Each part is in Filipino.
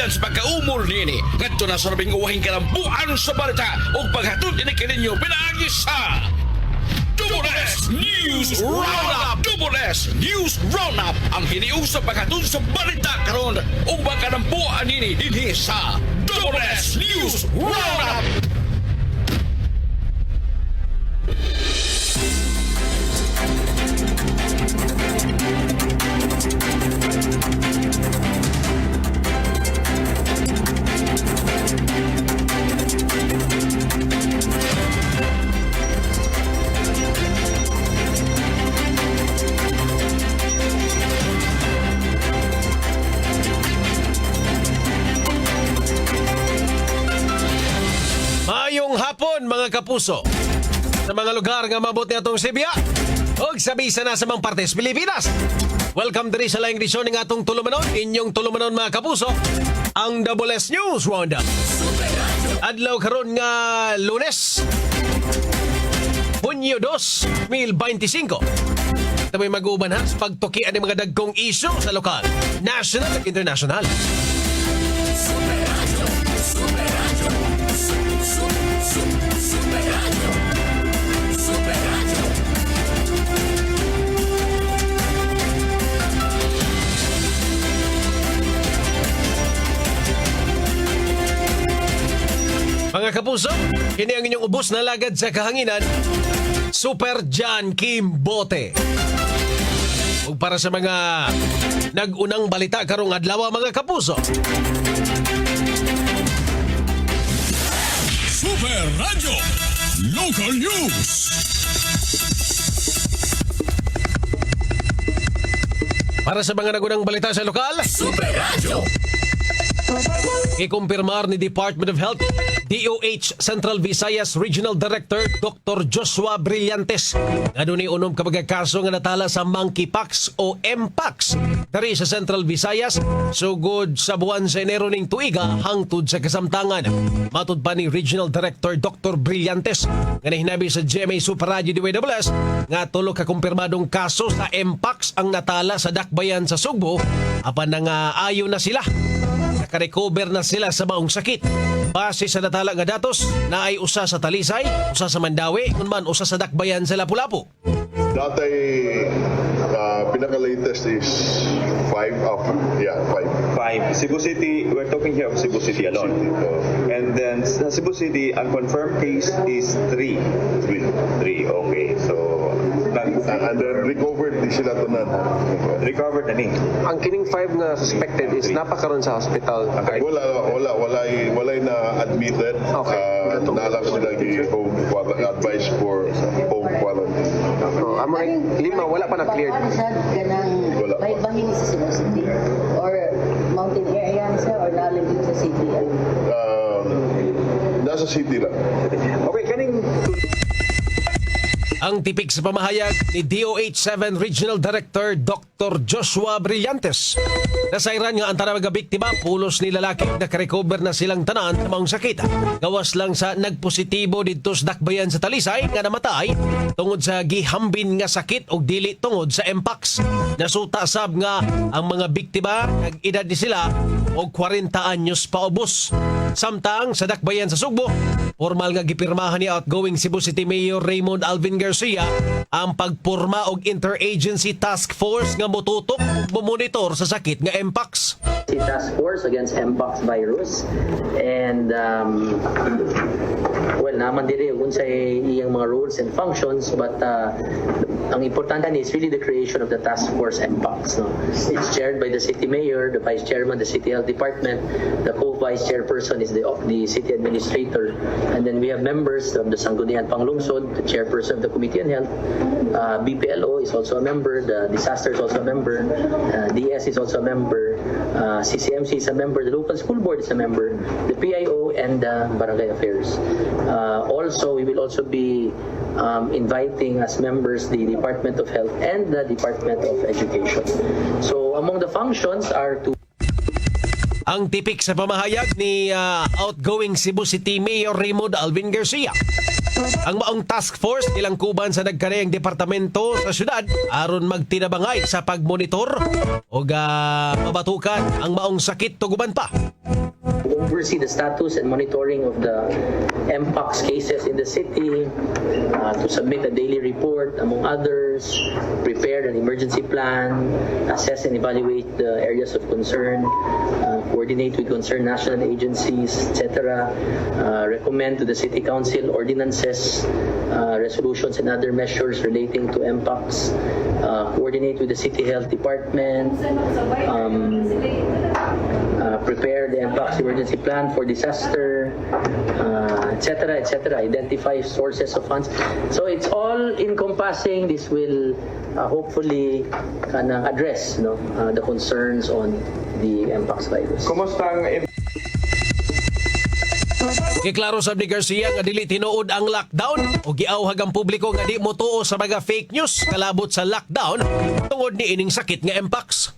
gikan sa pagkaumol nini ngadto na sa labing uwahing kalambuan sa balita ug paghatod ini kininyo pinaagi sa Double S News Roundup. Double S News Roundup ang hiniusap paghatod sa balita karon ug makalambuan nini dinhi sa Double S News Roundup. Mayong hapon mga kapuso sa mga lugar nga mabuti atong Sibya o sabisa na sa mga partes Pilipinas. Welcome diri sa laing edisyon ng atong tulumanon, inyong tulumanon mga kapuso, ang Double S News Roundup. Adlaw karon nga Lunes, Hunyo 2, 2025. Tamoy mag-uuban ha sa pagtukian ng mga dagkong isyu sa lokal, national at international. Mga kapuso, kini ang inyong ubos na lagad sa kahanginan, Super John Kim Bote. Ug para sa mga nag-unang balita karong adlaw mga kapuso, Super Radio Local News. para sa mga nagunang balita sa lokal, Super Radio. ikumpirmar ni Department of Health, DOH Central Visayas Regional Director Dr. Joshua Brillantes nga dunay unom ka mga kaso nga natala sa monkeypox o Mpox dari sa Central Visayas sugod sa buwan sa Enero ning tuiga hangtod sa kasamtangan. Matud pa ni Regional Director Dr. Brillantes nga nahinabi sa GMA Super Radio DWS nga tulo ka kumpirmadong kaso sa Mpox ang natala sa dakbayan sa Sugbo apan nga ayo na sila. Nakarecover na sila sa maong sakit. Base sa natala nga datos, na ay usa sa Talisay, usa sa Mandawi, kunman usa sa dakbayan sa Lapu-Lapu. Datay pinaka-latest is 5. 5. Cebu City, we're talking here of Cebu City alone. And then sa Cebu City, ang confirmed case is 3. 3, okay. So, And then recovered di sila tunan. recovered na ni. Ang kining 5 nga suspected is napakaroon sa hospital. Walay na admitted. Okay. Nalang sila home advice for home quarantine. Amo 5 wala pa na cleared. Ano siya ganang Wala pa. bahin sa Cebu City or mountain area siya or nalagay sa city? Nasa city lang. Okay, kaning Ang tipik sa pamahayag ni DOH 7 Regional Director Dr. Joshua Brillantes. Nasairan nga ang tanang mga biktima, pulos ni lalaki na karecover na silang tanan sa maong sakit. Gawas lang sa nagpositibo dito sa dakbayan sa Talisay nga namatay tungod sa gihambin nga sakit o dili tungod sa Mpox. Nasuta sab nga ang mga biktima nag-edad ni sila og 40 anyos paubos. Samtang sa dakbayan sa Sugbo, formal nga gipirmahan ni outgoing Cebu City Mayor Raymond Alvin Garcia ang pagporma og interagency task force nga motutok ug monitor sa sakit nga Mpox. Task Force against Mpox virus and naman diri unsay iyang mga roles and functions but ang importante is really the creation of the task force Mpox, no? It's chaired by the city mayor, the vice chairman, the city health department, the co-vice chairperson is the city administrator, and then we have members of the Sangguniang Panglungsod, the chairperson of the committee on health, BPLO is also a member, the disaster is also a member, DS is also a member, CCMC is a member, the local school board is a member, the PIO and barangay affairs. Also, we will also be inviting as members the Department of Health and the Department of Education. So among the functions are to Ang tipik sa pamahayag ni outgoing Cebu City Mayor Raymond Alvin Garcia. Ang maong task force ilang kuban sa nagkanayang departamento sa syudad aron magtinabangay sa pagmonitor o mabatukan ang maong sakit tuguban pa. Oversee the status and monitoring of the MPOX cases in the city, to submit a daily report, among others, prepare an emergency plan, assess and evaluate the areas of concern, coordinate with concerned national agencies, etc., recommend to the City Council ordinances, resolutions and other measures relating to MPOX, coordinate with the City Health Department, prepare the MPOX emergency plan for disaster, etc., etc., identify sources of funds. So it's all encompassing. This will hopefully address the concerns on the MPOX virus. Kumusta ang Giklaro sab ni Garcia nga dili tinuod ang lockdown o giawhag ang publiko nga di motuo sa mga fake news kalabot sa lockdown tungod ni ining sakit nga MPOX.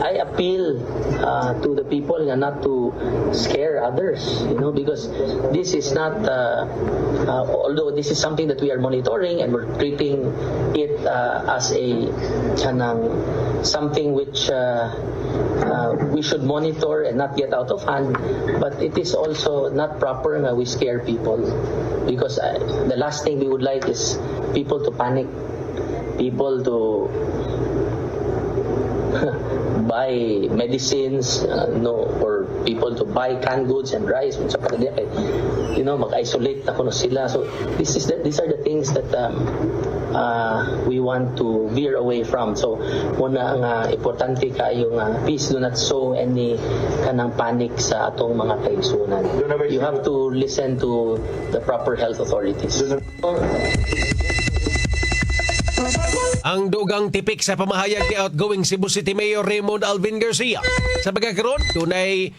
I appeal to the people not to scare others, because this is not, although this is something that we are monitoring and we're treating it as a something which we should monitor and not get out of hand, but it is also not proper that we scare people, because the last thing we would like is people to panic, people to buy medicines, or people to buy canned goods and rice, mag-isolate na kuno sila. So these are the things that we want to veer away from. So muna ang importante kayo please do not sow any kanang panic sa atong mga kaigsunan. You have to listen to the proper health authorities. Ang dugang tipik sa pamahayag ni outgoing Cebu City Mayor Raymond Alvin Garcia. Sa pagkakaroon, dunay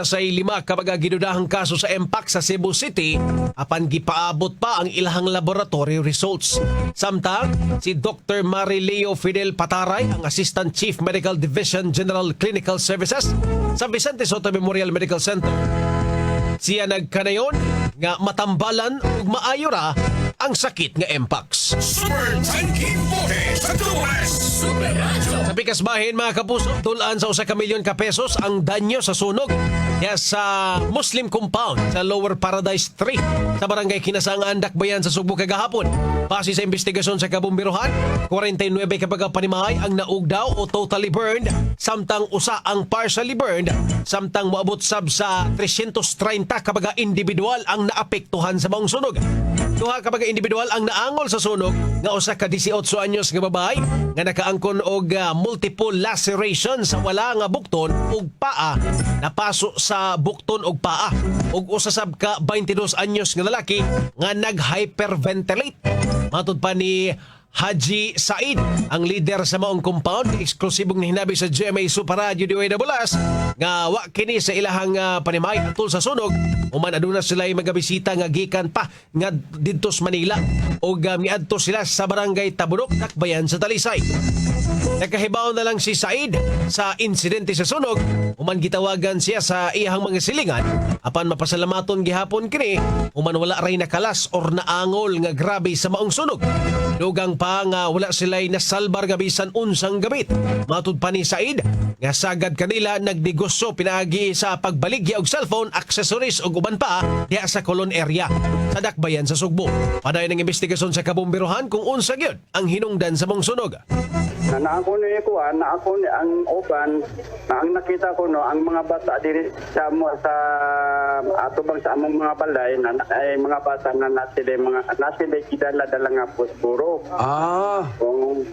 say 5 kabaga ginudahang kaso sa MPOX sa Cebu City apan gipaabot pa ang ilahang laboratory results. Samtang si Dr. Marileo Fidel Pataray, ang Assistant Chief Medical Division General Clinical Services sa Vicente Soto Memorial Medical Center, siya nagkanayon nga matambalan ug maayo ra ang sakit nga MPOX. Super Tanking Bote sa Tubules. Super Radio. Sa pikas bahin mga kapuso, tulaan sa 1 milyon ka pesos ang danyo sa sunog sa Muslim compound sa Lower Paradise 3 sa barangay Kinasangan, Dakbayan sa Sugbo kagahapon. Base sa investigasyon sa kabumbiruhan, 49 kabaga panimahay ang naugdaw o totally burned, samtang usa ang partially burned, samtang moabot sab sa 330 kabaga individual ang naapektuhan sa maong sunog. Duha kabaga individual ang naangol sa sunog nga usa ka 18 anyos nga babae nga nakaangkon og multiple lacerations sa wala nga bukton ug paa, napaso sa bukton ug paa, ug usa sab ka 22 anyos nga lalaki nga nag-hyperventilate. Matud pa ni Haji Said, ang leader sa maong compound, eksklusibong hinabi sa GMA Super Radio DWS nga wa kini sa ilahang panimay atol sa sunog, uman aduna sila magabisita nga gikan pa nga didto sa Manila o miadto sila sa barangay Tabunok, Dakbayan sa Talisay. Nakahibaw na lang si Said sa insidente sa sunog, uman gitawagan siya sa iyang mga silingan apan mapasalamaton gihapon kini uman wala ray nakalas or naangol nga grabe sa maong sunog. Dugang pa nga wala sila'y nasalbar nga bisan unsang gamit. Matud pa ni Said nga sagad kanila nagdegosyo pinaagi sa pagbaligya og cellphone, accessories ug uban pa diha sa Colon area sa Dakbayan sa Sugbo. Padayon ang investigasyon sa kabumbiruhan kung unsa gyud ang hinungdan sa mong sunog. Na ako ni kuan, na ako ni ang uban, na ang nakita ko ang mga bata diri sa ato bang sa among mga balay na ay mga bata na nasila kidala-dala nga puspuro.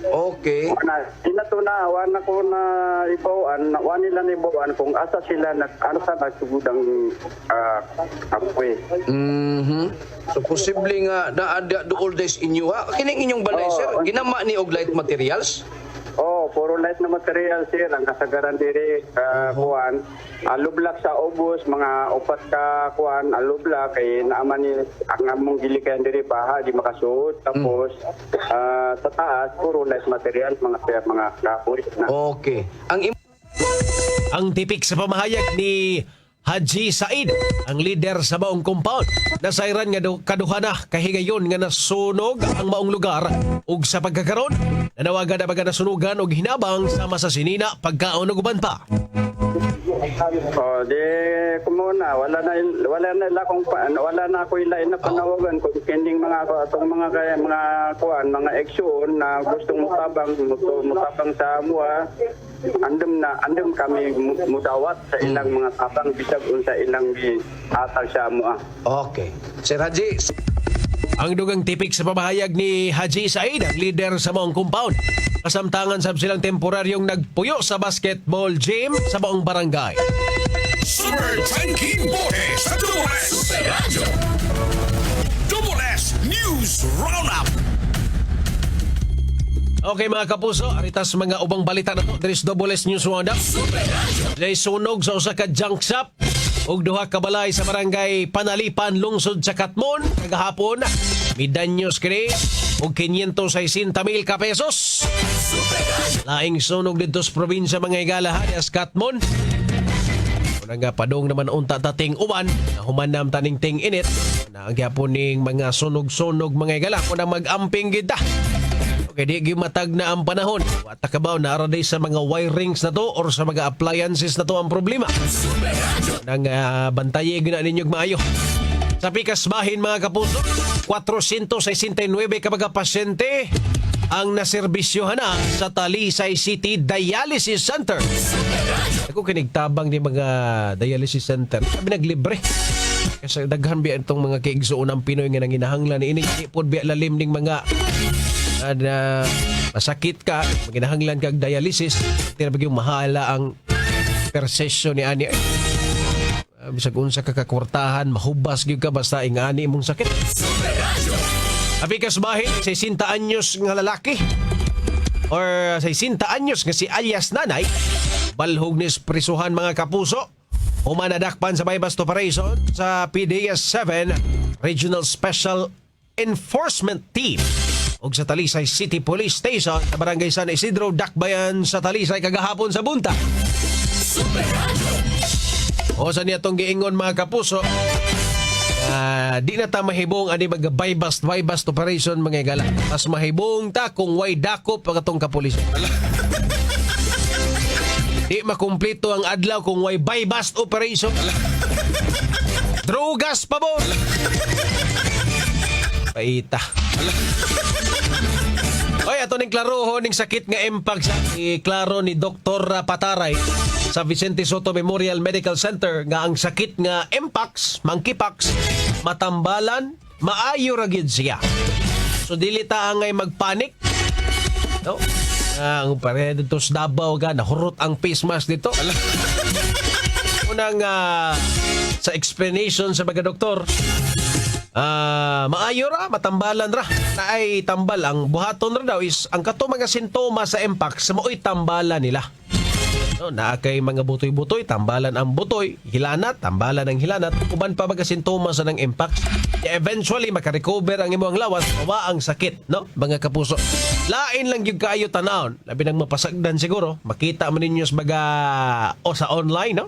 Okay. Wan ako na ibawaan, wan nila na ibawaan kung asa sila asa nagsugudang apoy. So posible nga naada dool days inyo ha. Kining inyong balay sir, ginama ni og light materials? Puro light na material sir ang kasagaran diri kuan alublak sa ubos mga upat ka kuan alublak kay naaman ni ang among gilikayan diri baha di makasuot tapos sa taas puro light material mga kahoy na. Okay. Ang tipik sa pamahayag ni Haji Said, ang leader sa maong compound. Nasayran nga kaduha na kahigayon nga nasunog ang maong lugar ug sa pagkakaroon nanawagan na baga nasunugan og hinabang sama sa sinina pagkaon ug uban pa. Di kumuna wala na ako ilain na panawagan kung kining mga atong mga kuan mga action na gustong mutabang sa mua andam kami mudawat sa ilang mga tabang bisag unsa ilang atag sa mua. Okay. Sir Haji, Ang dugang tipik sa pamahayag ni Haji Said, ang leader sa maong compound. Kasamtangan sab silang temporaryong nagpuyo sa basketball gym sa maong barangay. Super Tanking Bote sa Double S Radyo. Double S News Roundup. Okay mga kapuso, aritas mga ubang balita na to. There is Double S News Roundup. Dahil sunog sa usa ka junk shop ug duha ka balay sa barangay Panalipan, lungsod sa Katmon kagahapon. Midanyos kini og 560,000 ka pesos. Laing sunog dito sa probinsya mga Higala, sa Katmon. Una nga padong naman unta tating uwan na humanam taning ting init. Nagyapon ning mga sunog-sunog mga Higala kung mag-amping kita. Okay, di matag na ang panahon. Wata ka ba na araday sa mga wirings na to or sa mga appliances na to ang problema? Nang bantaye na ninyong maayo. Sa pikas bahin mga kapuso, 469 ka mga pasyente ang naserbisyohan na sa Talisay City Dialysis Center. Ako kinigtabang ni mga dialysis center. Sabi naglibre. Kasi daghan biya itong mga kaigsuon ng Pinoy nga nang inahanglan ni ini. Ipod biya lalim ning mga masakit ka, maginahanglan kag dialysis, tinabag yung mahala ang per session ni ani. Bisag unsa ka kakwartahan, mahubas gyud ka basta ingani imong sakit. Apikas bahin, 60 anyos nga lalaki or 60 anyos nga si alias nanay, balhog ni prisuhan mga kapuso. Umanadakpan sa bypass operation sa PDS 7 Regional Special Enforcement Team og sa Talisay City Police Station sa Barangay San Isidro, Dakbayan sa Talisay kagahapon sa bunta. O sa niya itong giingon mga kapuso, di na ta mahibong ani mga bypass operation mga Higala. Mas mahibong ta kung way dakop ang atong kapulis. Di makumpleto ang adlaw kung way bypass operation. Drogas pa mo. Paita. Oy, ato ning klaroho ning sakit nga empag sa klaro ni Dr. Pataray sa Vicente Soto Memorial Medical Center nga ang sakit nga mpox, monkeypox, matambalan, maayo ra gyud siya. So dili ta angay magpanik. No? Ang pare dito sa Davao ga nahurot ang face mask dito. Unang sa explanation sa mga doktor, maayo ra, matambalan ra. Na ay tambal ang buhaton ra daw is ang kato mga sintomas sa mpox mao'y tambalan nila. No, naakay mga butoy-butoy, tambalan ang butoy, hilanat, tambalan ang hilanat, uban pa mga sintomas ng mpox. Eventually makarecover ang imong lawas, mawa ang sakit, no? Mga kapuso. Lain lang yung kaayo tanawon, labi nang mapasagdan siguro, makita man ninyo sa baga o sa online, no?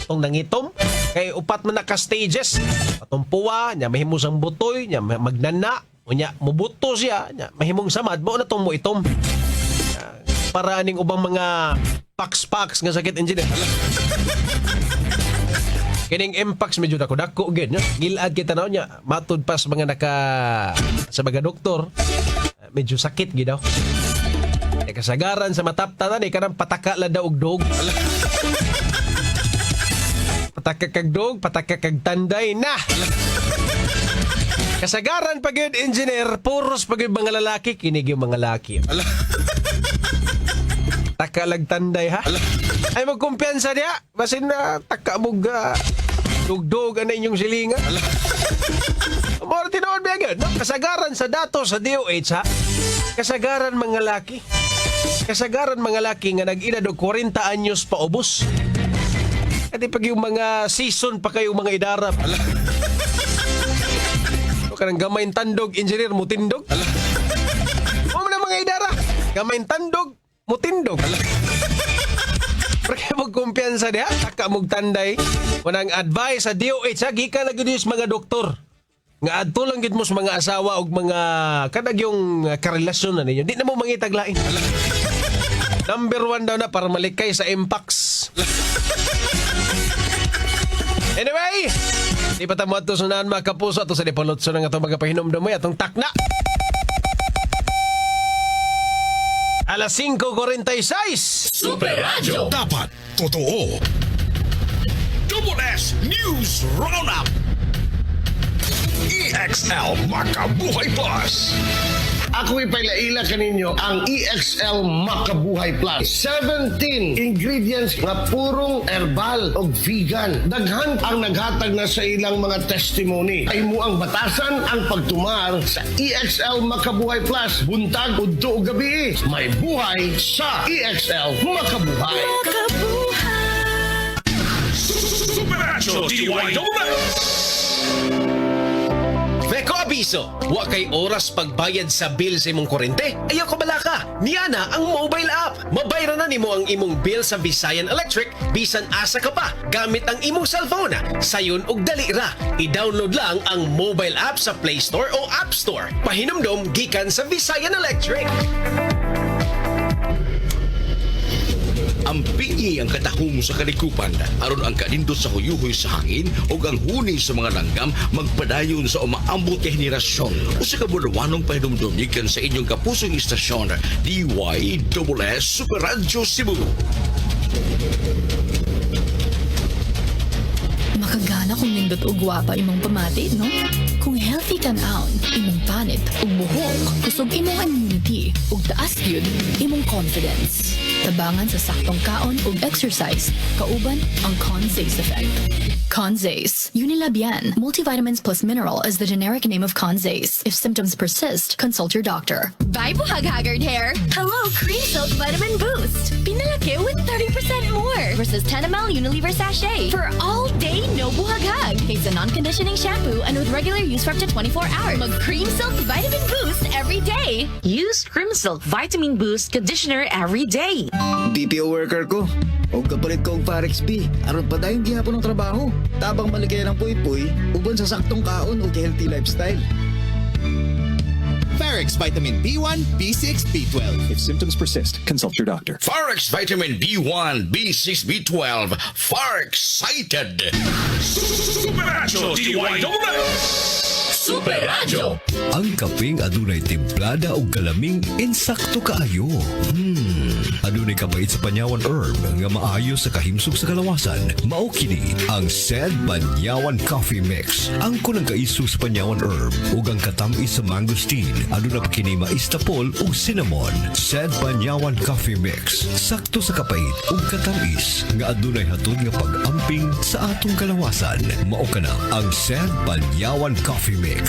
Kung nangitom, kay upat man naka stages, patumpuwa, nya mahimong sang butoy, nya magnana, unya mubuto siya, nya mahimong samad, mo na tong mo itom. Para aning ubang mga pax nga sakit engineer. Kining mpox medyo dako-dako gid, no? Gilad kita na niya, matud pas mga sa mga doktor, medyo sakit gid daw. Kasagaran sa mataptanan ni kanang pataka la daw og dog. Pataka kag dog, pataka kag tanday na. Kasagaran pag yun, engineer, puros pag yun mga lalaki, kinig yung mga laki. Taka lag tanday, ha? Ay, magkumpiyansa niya. Basin na taka mong dugdog na inyong silinga. Mora tinoon ba yun? No? Kasagaran sa dato sa DOH, ha? Kasagaran mga laki. Kasagaran mga laki nga nag-ina do 40 anyos pa ubos. At pag yung mga season pa kayong mga idarap. Kanang gamayin tandog, engineer, mutindog. O na mga idara, gamayin tandog, mutindog. Porque magkumpiyansa diha, taka mong tanday. Kunang advice sa DOH, ha, gikan na gid sa mga doktor. Nga adto lang gid mo sa mga asawa o mga kadag yung karelasyon na ninyo. Di na mo mangitaglain. Number 1 daw na para malikay sa Impax. Anyway, di pa tamo ato sunahan mga kapuso ato sa dipolotso ng atong mga pahinomdom atong takna. Alas 5:46. Super Radio. Dapat totoo. Double S News Roundup. EXL Makabuhay Plus. Ako'y pailaila kaninyo ang EXL Makabuhay Plus. 17 ingredients nga purong herbal o vegan. Daghan ang naghatag na sa ilang mga testimony. Ay mo ang batasan ang pagtumar sa EXL Makabuhay Plus. Buntag, udto o gabi. May buhay sa EXL Makabuhay. Supernatural DYWS. Meko abiso, wa kay oras pagbayad sa bill sa imong kuryente? Ayaw ko bala ka. Niana ang mobile app. Mabayra na nimo ang imong bill sa Visayan Electric bisan asa ka pa gamit ang imong cellphone. Sayon og dali ra. I-download lang ang mobile app sa Play Store o App Store. Pahinomdom gikan sa Visayan Electric. Ang pingi ang katahom sa kalikupan aron ang kalindot sa huyuhoy sa hangin o ang huni sa mga langgam magpadayon sa umaambot kay henerasyon o sa kabulawanong pahinumdum gikan sa inyong kapusong istasyon DYWS Super Radio Cebu. Makagana kung nindot og gwapa imong pamati, no? Kung healthy kan aon, imong panit ug buhok, kusog imong immunity ug taas gyud imong confidence. Tabangan sa saktong kaon ug exercise, kauban ang Conzace effect. Conzace, Unilabian, multivitamins plus mineral is the generic name of Conzace. If symptoms persist, consult your doctor. Bye, buhag-haggard hair! Hello, Cream Silk Vitamin Boost! Pinalaki with 30% more versus 10 ml Unilever sachet for all day no buhag-hag. It's a non-conditioning shampoo and with regular use for up to 24 hours. Mag Cream Silk Vitamin Boost every day. Use Cream Silk Vitamin Boost Conditioner every day. BPO worker ko. O kapalit ko og Parex B. Aron pa dahil gihapon ng trabaho. Tabang maligay ng puy-puy, uban sa saktong kaon o healthy lifestyle. Parex Vitamin B1, B6, B12. If symptoms persist, consult your doctor. Farex Vitamin B1, B6, B12. Far-excited. Supernatural DYWS. Super Radio. Ang kaping adunay timplada o kalaming insakto kaayo. Adunay kabait sa panyawan herb nga maayo sa kahimsog sa kalawasan. Mao kini ang Sed Panyawan Coffee Mix. Ang kunang kaiso sa panyawan herb ug ang katamis sa mangosteen. Aduna pa kini maistapol ug cinnamon. Sed Panyawan Coffee Mix. Sakto sa kapait ug katamis nga adunay hatod nga pag-amping sa atong kalawasan. Mao kana ang Sed Panyawan Coffee Mix.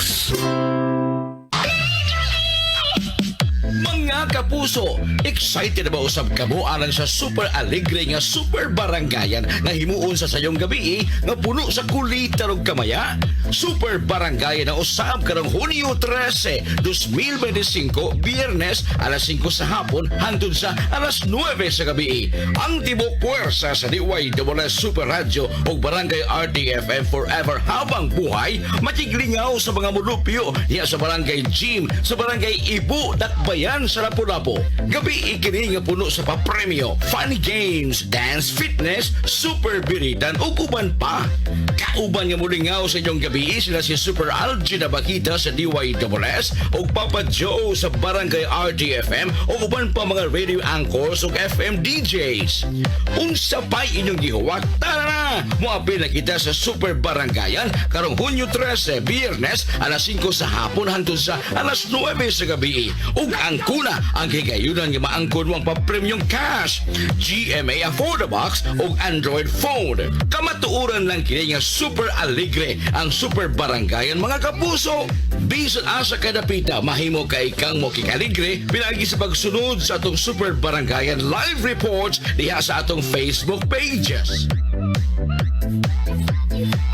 Mga kapuso, excited na ba usab kamo alang sa super alegre nga super barangayan nga himuon sa sayong gabi nga puno sa kulita ug kamaya? Super barangayan na usab karong Hunyo 13, 2025, Biyernes alas 5 sa hapon hangtod sa alas 9 sa gabi. Ang tibok puwersa sa DYWS Super Radio ug Barangay RTFM Forever habang buhay matiglingaw sa mga mulupyo niya sa Barangay Gym, sa Barangay Ibu, Dakbayan sa Lapu-Lapu. Gabi ikini nga puno sa papremyo, funny games, dance, fitness, super biritan ug uban pa. Kauban nga mulingaw sa inyong gabi sila si Super Algie na Bakita sa DYWS ug Papa Joe sa Barangay RTFM ug uban pa mga radio anchors ug FM DJs. Unsa pa'y inyong gihuwat? Tara na! Muapil na kita sa Super Barangayan karong Hunyo 13, Biyernes alas 5 sa hapon hangtod sa alas 9 sa gabi. Ug ang kuna ang higayunan nga maangkon mo ang pa-premium cash, GMA Affordabox ug Android phone. Kamatuoran lang kini nga super alegre ang Super Barangayan mga kapuso. Bisan asa kadapita mahimo kay kang mo kikaligre pinagi sa pagsunod sa atong Super Barangayan live reports diha sa atong Facebook pages.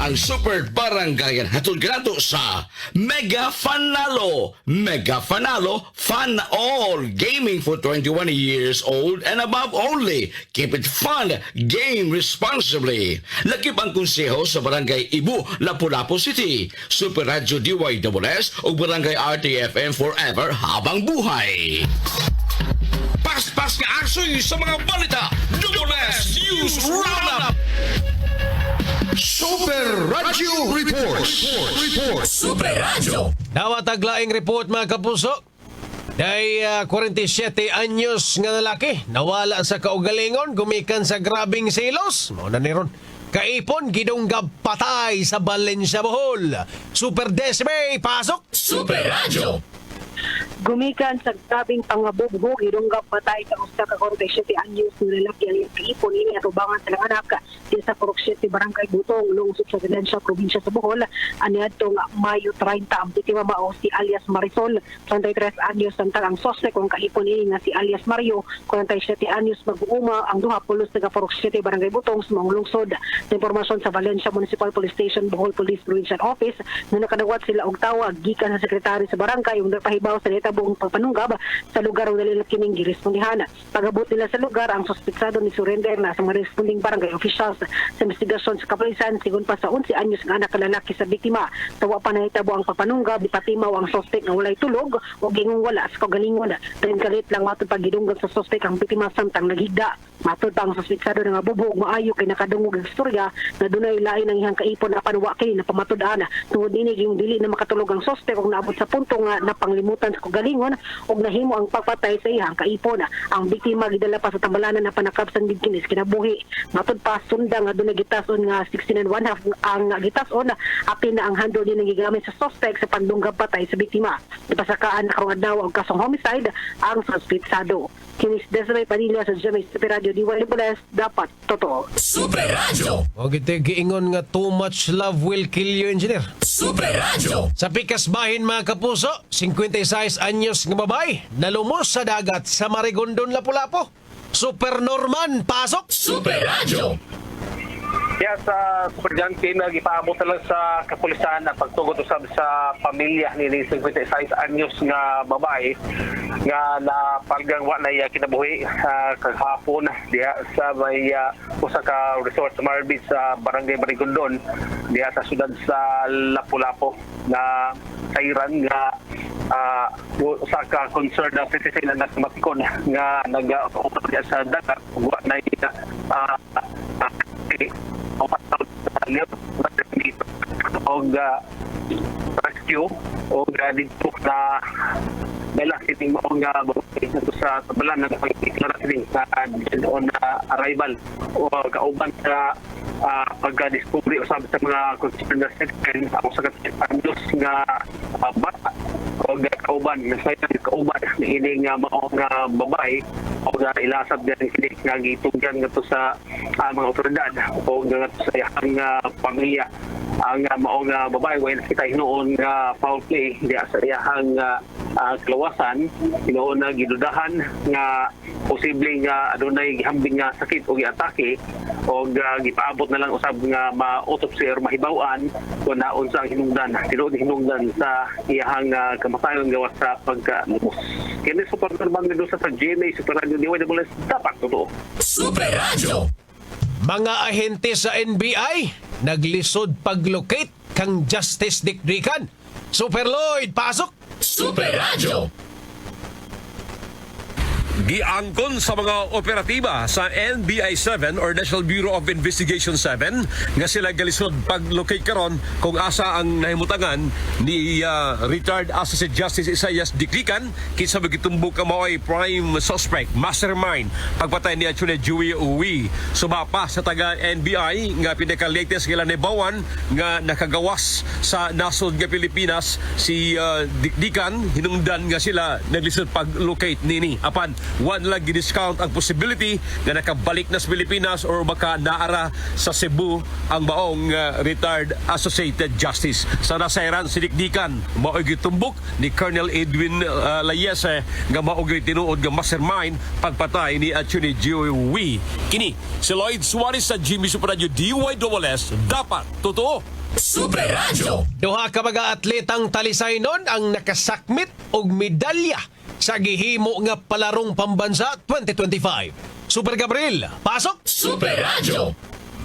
ang Super Barangayan hatod kanato sa Mega Fanalo. Mega Fanalo, fun all. Gaming for 21 years old and above only. Keep it fun. Game responsibly. Lakip ang konseho sa Barangay Ibu, Lapu-Lapu City. Super Radio DYSS o Barangay RTFM forever habang buhay. Pas-pas nga aksyon sa mga balita. Double S News Roundup. Super Radio Reports. Super Radio. Nawataglaing report mga kapuso. Day 47 anyos nga lalaki nawala sa kaugalingon gumikan sa grabing silos. Mao na ni ron. Kaipon gidunggab patay sa Valencia, Bohol. Super Desme, pasok. Super Radio. Gumikan sa grabing pangabugbo gidunggab patay sa usa ka 47 anyos nga lalaki ang kaipon ini atubangan sa anak di sa Purok 7 Barangay Butong lungsod sa Valencia probinsya sa Bohol aniadtong Mayo 30 ang biktima mao si alias Marisol 33 anyos samtang ang suspect kung kaipon ini nga si alias Mario 47 anyos mag-uuma ang duha pulos taga Purok 7 Barangay Butong sa mga lungsod. Sa impormasyon sa Valencia Municipal Police Station Bohol Police Provincial Office na nakadawat sila og tawag gikan sa sekretary sa barangay ug nagpahibaw sa buong pagpanunggab sa lugar ug dali kining girespondihan. Pagabot nila sa lugar ang suspetsado ni surrender na sa mga responding barangay officials sa investigasyon sa kapulisan sigon pa sa 11 anyos nga anak lalaki sa biktima. Tawa pa nahitabo ang pagpanunggab ipatimaw ang suspect nga walay tulog o gingong wala sa kaugalingon. Dayon kalit lang matod pagidunggan sa suspect ang biktima samtang naghigda. Matod pa ang suspetsado nga bubog maayo kay nakadungog ang istorya na dunay lain ang ihang kaipon na panwa kay na pamatud-an tungod ini yung dili na makatulog ang suspect ug naabot sa punto nga napanglimutan sa kaugalingon ug nahimo ang pagpatay sa ihang kaipon. Ang biktima gidala pa sa tambalanan na panakab sa kinis kinabuhi. Matod pa sunda nga dunay gitason nga 16 1/2 ang gitason apil na ang handle din gigamit sa suspect sa pandunggab patay sa biktima. Ipasakaan na karong adlaw og kasong homicide ang suspetsado. Kinis Desiree Padilla sa GMA Super Radio DYSS dapat totoo. Super Radio. O giingon nga too much love will kill you, engineer. Super Radio. Sa pikas bahin mga kapuso, 56 anyos nga babay nalumos sa dagat sa Marigondon, Lapu-Lapu. Super Norman, pasok. Super Radio. Kaya sa Super Junkie, nag-ipaabot na lang sa kapulisan na pagtugot usab sa pamilya ni 56 anyos nga babae nga napalgang wala na kinabuhi kahapon diha sa may usa ka resort sa Marbit sa Barangay Marigondon diha sa siyudad sa Lapu-Lapu na sayran nga usa ka concerned citizen na nagmatikon nga nag-uupad sa dagat wa na og rescue og dito na dala kiting mo nga sa tabalan ng pagkiklara kiting sa on arrival o kauban sa pagka-discovery usab sa mga concerned citizens ako sa katipandos nga bata o kauban na sa kauban ni ini nga mao nga babae o nga ilasab din kini nga gitunggan ngadto sa mga otoridad o nga sa iyang pamilya ang mao nga babae way nakita hinuon nga foul play diha sa iyang kalawasan hinuon na gidudahan nga posible nga adunay gihambing nga sakit o giatake o gipaabot na lang usab nga ma-autopsy or mahibaw-an kung naon sa hinungdan tinuod hinungdan sa iyang kamatayon gawas sa pagkalumos. Kini super bang nito sa GMA Super Radio DYSS dapat totoo. Super Radio. Mga ahente sa NBI naglisod paglocate kang Justice Dikdikan. Super Lloyd, pasok. Super Radio. Giangkon sa mga operatiba sa NBI 7 or National Bureau of Investigation 7 nga sila galisod pag-locate karon kung asa ang nahimutangan ni retired Associate Justice Isaias Dikdikan kinsa magitumbok ka mao'y prime suspect mastermind pagpatay ni Atty. Joey Uwi sumapa sa taga NBI nga pinaka-latest nga nabawan nga nakagawas sa nasod nga Pilipinas si Dikdikan hinungdan nga sila naglisod pag-locate nini apan one lang gidiscount ang possibility na nakabalik na sa Pilipinas or baka naara sa Cebu ang maong retired Associated Justice. Sa nasairan si Dikdikan, mao'y gitumbok ni Colonel Edwin Layese nga mao'y tinuod nga mastermind pagpatay ni Atty. Joey Uwi. Kini si Lloyd Suarez sa Jimmy Super Radio DYSS dapat totoo. Super Radio. Duha ka mga atletang talisaynon ang nakasakmit og medalya sa gihimo nga palarong pambansa 2025. Super Gabriel, pasok! Super Radio.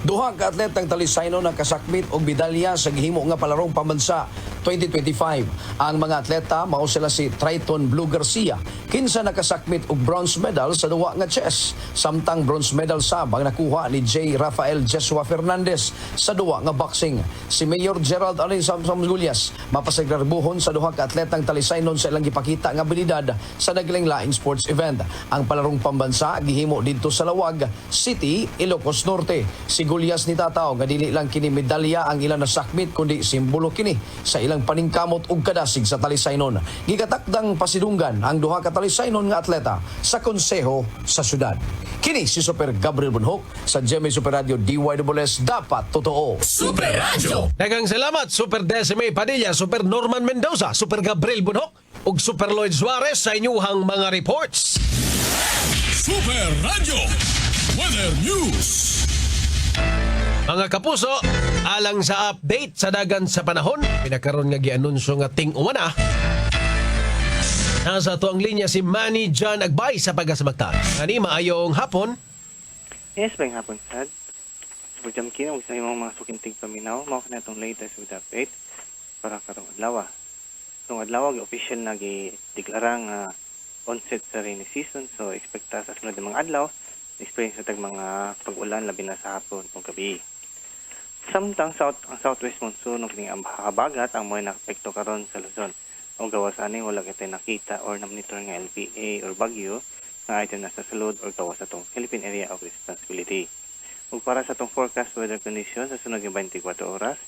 Duha ka atletang talisaynon ang kasakmit og medalya sa gihimo nga palarong pambansa 2025. Ang mga atleta mao sila si Triton Blue Garcia, kinsa nakasakmit og bronze medal sa duwa nga chess, samtang bronze medal sabang nakuha ni J. Rafael Jesua Fernandez sa duwa nga boxing. Si Mayor Gerald Alin Samsamgulyas mapasagdarbuhon sa duha ka atletang talisaynon sa ilang gipakita nga abilidad sa naglaing-laing sports event. Ang palarong pambansa gihimo didto sa Lawag City, Ilocos Norte. Si Gulyas ni tataw nga dili lang kini medalya ang ilang nasakmit kundi simbolo kini sa ilang paningkamot ug kadasig sa talisaynon. Gigatakdang pasidunggan ang duha ka talisaynon nga atleta sa konseho sa syudad. Kini si Super Gabriel Bunhok sa GMA Super Radio DYWS Dapat Totoo. Super Radio. Daghang salamat Super Decime Padilla, Super Norman Mendoza, Super Gabriel Bunhok ug Super Lloyd Suarez sa inyuhang mga reports. Super Radio. Weather News. Mga kapuso, alang sa update sa dagan sa panahon, pinakaroon nga gianunsyo nga ting-umana. Nasa to ang linya si Manny John Agbay sa pagasamagtan. Ani, maayong hapon. Yes, bayang hapon, Sad. Super Jam Kina, huwag sa imong mga sukintig paminaw, mao na itong latest with update para karong adlaw. Itong adlaw, official na gi-deklara nga onset sa rainy season, so expecta sa sunod ng mga adlaw, experience sa tag mga pag-ulan, labi na sa hapon o gabi. Samtang ang southwest monsoon ng kining habagat ang mga nakapekto karon sa Luzon. Ang gawas ani wala kita nakita or namonitor nga LPA or bagyo na item na sa sulod or gawas sa tong Philippine Area of Responsibility. Ug para sa tong forecast weather conditions sa sunod nga 24 oras,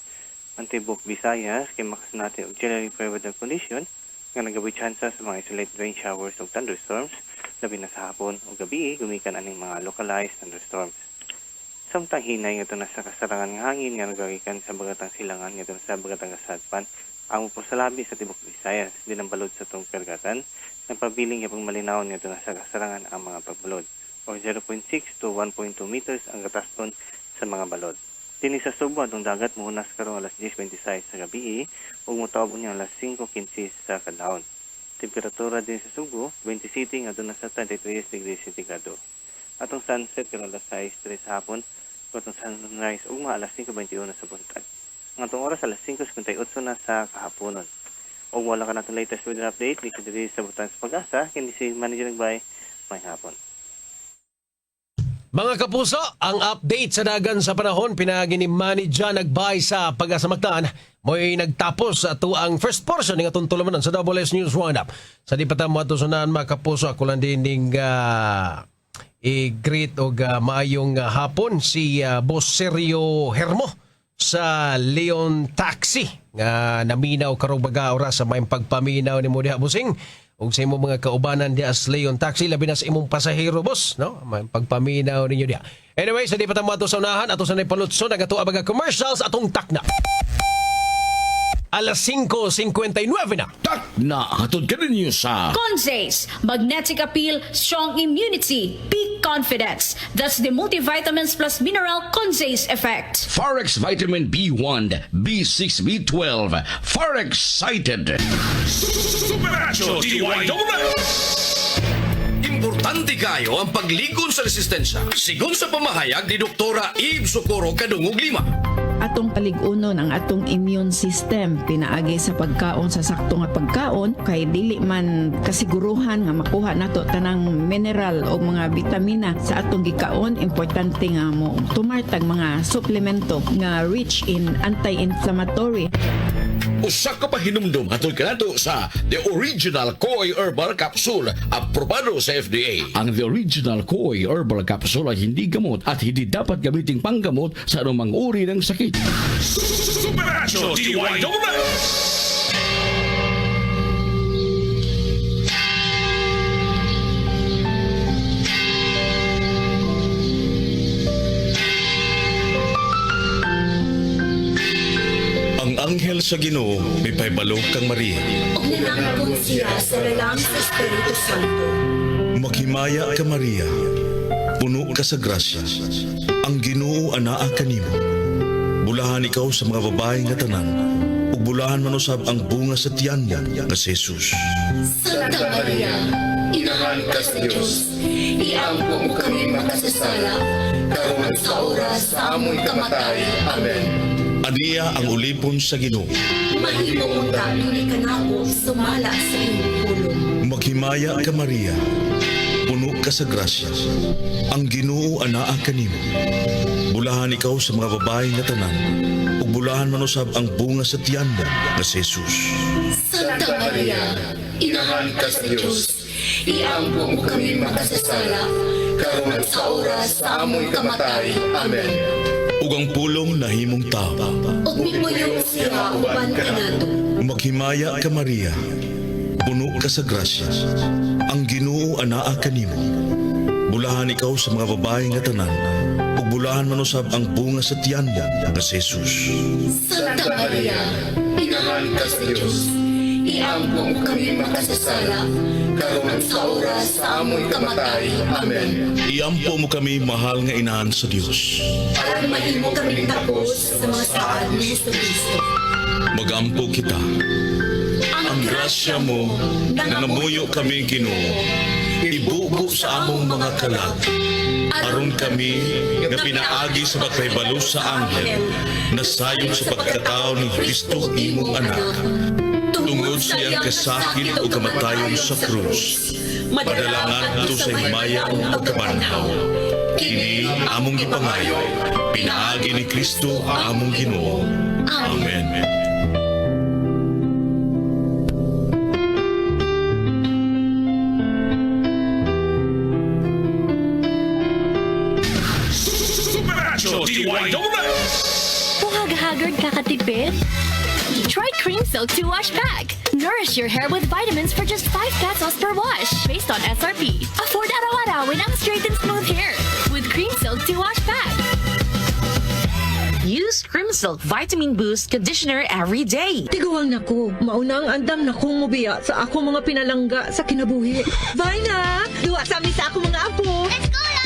ang tibok Visayas kay makasunati og generally fair weather condition nga nagaboy chances sa mga isolated rain showers ug thunderstorms labi na sa hapon o gabi gumikan aning mga localized thunderstorms. Samtang hinay nga ito na sa kasarangan ng hangin nga nagagikan sa bagatang silangan nga ito sa bagatang kasadpan ang po sa labi sa tibok Visayas din ang balod sa itong kargatan ng pabiling yapang malinaw nga ito na sa kasarangan ang mga pagbalod or 0.6 to 1.2 meters ang gataston sa mga balod. Dini sa Subo atong dagat muhunas karong alas 10:26 sa gabi ug motawag unya alas 5:15 sa kadlawon. Temperatura din sa Subo 20 City nga na sa 33 degrees Centigrado. Atong sunset karong alas 6:03 sa hapon. Atong sunrise ugma alas 5:21 sa buntag. Ang atong oras alas 5:58 na sa kahaponon. Ug wala ka natong latest weather update dito diri sa Butang sa Pag-asa kini si Manager Nagbay may hapon. Mga kapuso, ang update sa dagan sa panahon pinagi ni Manny John Agbay sa Pagasamagtaan. Mo'y nagtapos ato ang first portion ng atong tulumanan sa WS News Roundup. Sa di pa tamo ato sunan mga kapuso, ako lang din i-greet o maayong hapon si Boss Sergio Hermo sa Leon Taxi nga naminaw karong baga oras sa may pagpaminaw ni mo diha busing ug sa imong mga kaubanan diha sa Leon Taxi labi na sa imong pasahero boss no may pagpaminaw ninyo diha. Anyway, sa di pa tamo ato sa unahan ato sa napalutso nagato ang mga commercials atong takna. Alas 5:59 na. Na hatod ka ninyo sa Consace, magnetic appeal, strong immunity, peak confidence. That's the multivitamins plus mineral Consace effect. Forex Vitamin B1, B6, B12. Forex Cited. Superacho DYWS. Importante kayo ang pagligon sa resistensya. Sigon sa pamahayag ni Doktora Eve Socorro Kadungog Lima. Atong paligunon ang atong immune system pinaagi sa pagkaon sa sakto nga pagkaon kay dili man kasiguruhan nga makuha nato tanang mineral o mga vitamina sa atong gikaon. Importante nga mo tumartag mga suplemento nga rich in anti-inflammatory. Usa ka pa hinumdum atol kanato sa The Original Koi Herbal Capsule, aprobado sa FDA. Ang The Original Koi Herbal Capsule ay hindi gamot at hindi dapat gamiting panggamot sa anumang uri ng sakit. Superacho DYWS. Ang anghel sa Ginoo may paybalog kang Maria. Og nanangkon siya sa lalang sa Espiritu Santo. Maghimaya ka Maria, puno ka sa grasya. Ang Ginoo anaa kanimo. Bulahan ikaw sa mga babae nga tanan, ug bulahan man usab ang bunga sa tiyan niya nga si Jesus. Santa Maria, inahan ka sa Diyos, iampo mo kami makasasala, karon sa oras sa among kamatay. Amen. Aniya ang ulipon sa Ginoo. Mahimo mong dalili ka nako, sumala sa iyong pulong. Maghimaya ka Maria, puno ka sa grasya. Ang Ginoo anaa kanimo. Bulahan ikaw sa mga babae nga tanan, ug bulahan man usab ang bunga sa tiyan niya nga si Jesus. Santa Maria, inahan ka sa Diyos, iampo mo kami makasasala, karon sa oras sa among kamatay. Amen. Ug ang pulong nahimong tao. Ug mimuyong siya uban ka nato. Maghimaya ka Maria, puno ka sa grasya. Ang Ginoo anaa kanimo. Bulahan ikaw sa mga babae nga tanan, ug bulahan man usab ang bunga sa tiyan niya nga si Jesus. Santa Maria, inahan ka sa Diyos, iampo mo kami makasasala, karon sa oras sa among kamatay. Amen. Iampo mo kami, mahal nga inahan sa Dios. Aron mahimo kami tapos sa mga saad ni Jesucristo. Magampo kita. Ang grasya mo, nangamuyo kami Ginoo. Ibugo sa among mga kalag. Aron kami nga pinaagi sa pagpaybalo sa anghel, nasayon sa pagkatao ni Kristo imong anak. Tungod sa iyang kasakit o kamatayon sa krus, padalangan ito sa himaya o pagkabanhaw. Kini among gipangayo, pinaagi ni Kristo among Ginoo. Amen. Buhag-haggard kakatipid? Try Cream Silk 2-Wash Pack. Nourish your hair with vitamins for just 5 pesos per wash. Based on SRP. Afford araw-arawin ang straight and smooth hair with Cream Silk 2-Wash Pack. Use Cream Silk Vitamin Boost Conditioner every day. Tiguang nako, mauna ang andam na kong mubiya sa ako mga pinalangga sa kinabuhi. Bye na! Duwa sa amin sa ako mga apo. Let's go, Lola!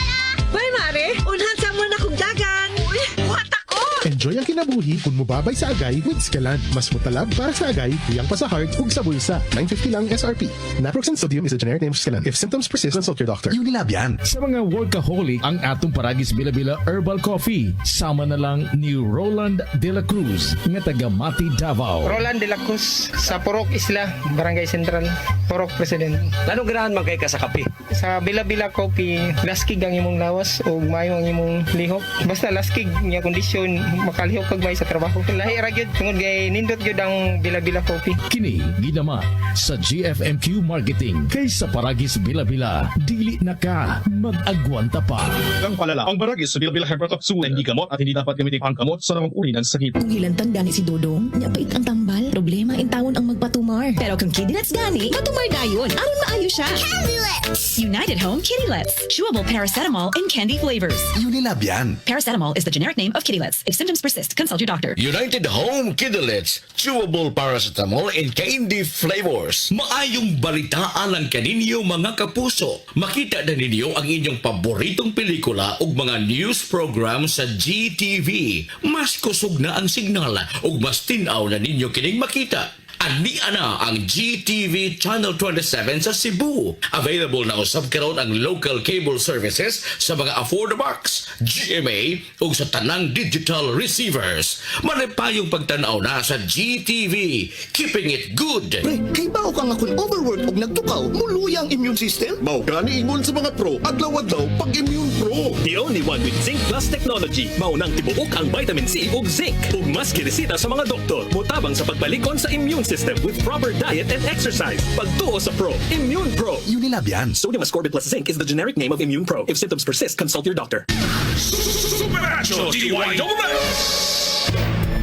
Bye, Mare! Unhan sa mo na kong dagan. Uy, buhat ako! Enjoy ang kinabuhi kung mubabay sa agay with Scalan. Mas mutalab para sa agay, tuyang pa sa heart ug sa bulsa. 950 lang SRP. Naproxen sodium is a generic name of Scalan. If symptoms persist, consult your doctor. Unilab yan. Sa mga workaholic, ang atong Paragis Bila-Bila Herbal Coffee. Sama na lang ni Roland De La Cruz, nga taga Mati, Davao. Roland De La Cruz, sa Purok Isla, Barangay Central, Purok President. Anong ganahan man kay ka sa kape? Sa Bila-Bila Coffee, laskig ang imong lawas o mayo ang imong lihok. Basta laskig niya kondisyon, makalihok kag may sa trabaho. Lahi ra gyud tungod kay nindot gyud ang Bila-Bila Coffee. Kini ginama sa GFMQ Marketing kay sa Paragis Bila-Bila. Dili na ka mag-agwanta pa. Ang palala, ang Paragis sa Bila-Bila Herbal Capsule hindi gamot at hindi dapat gamitin ang kamot sa namang uri ng sakit. Kung hilantang gani si Dodong, nyapait ang tambal, problema in tawon ang magpatumar. Pero kung kidilets gani, matumar dayon. Aron maayo siya. Candylets! United Home Kidylets. Chewable paracetamol in candy flavors. Unilab yan. Paracetamol is the generic name of Kidylets. If symptoms persist, consult your doctor. United Home Kidylets, chewable paracetamol in candy flavors. Maayong balitaan ang kaninyo mga kapuso. Makita na ninyo ang inyong paboritong pelikula ug mga news program sa GTV. Mas kusog na ang signal ug mas tinaw na ninyo kining makita. Ani ana ang GTV Channel 27 sa Cebu. Available na usab karon ang local cable services sa mga AffordaBox, GMA ug sa tanang digital receivers. Manipayong pagtanaw na sa GTV. Keeping it good. Pre, kay bao ka nga kung overwork ug nagtukaw, muluya ang immune system? Bao ka ni ingon sa mga pro, adlaw-adlaw pag-immune pro. The only one with Zinc Plus technology. Maunang tibuok ang vitamin C ug zinc. Ug mas kiresita sa mga doktor, mutabang sa pagbalikon sa immune system with proper diet and exercise. Pagtuo sa Pro, Immune Pro. Unilab yan. Sodium ascorbate plus zinc is the generic name of Immune Pro. If symptoms persist, consult your doctor. Supernatural DYWS!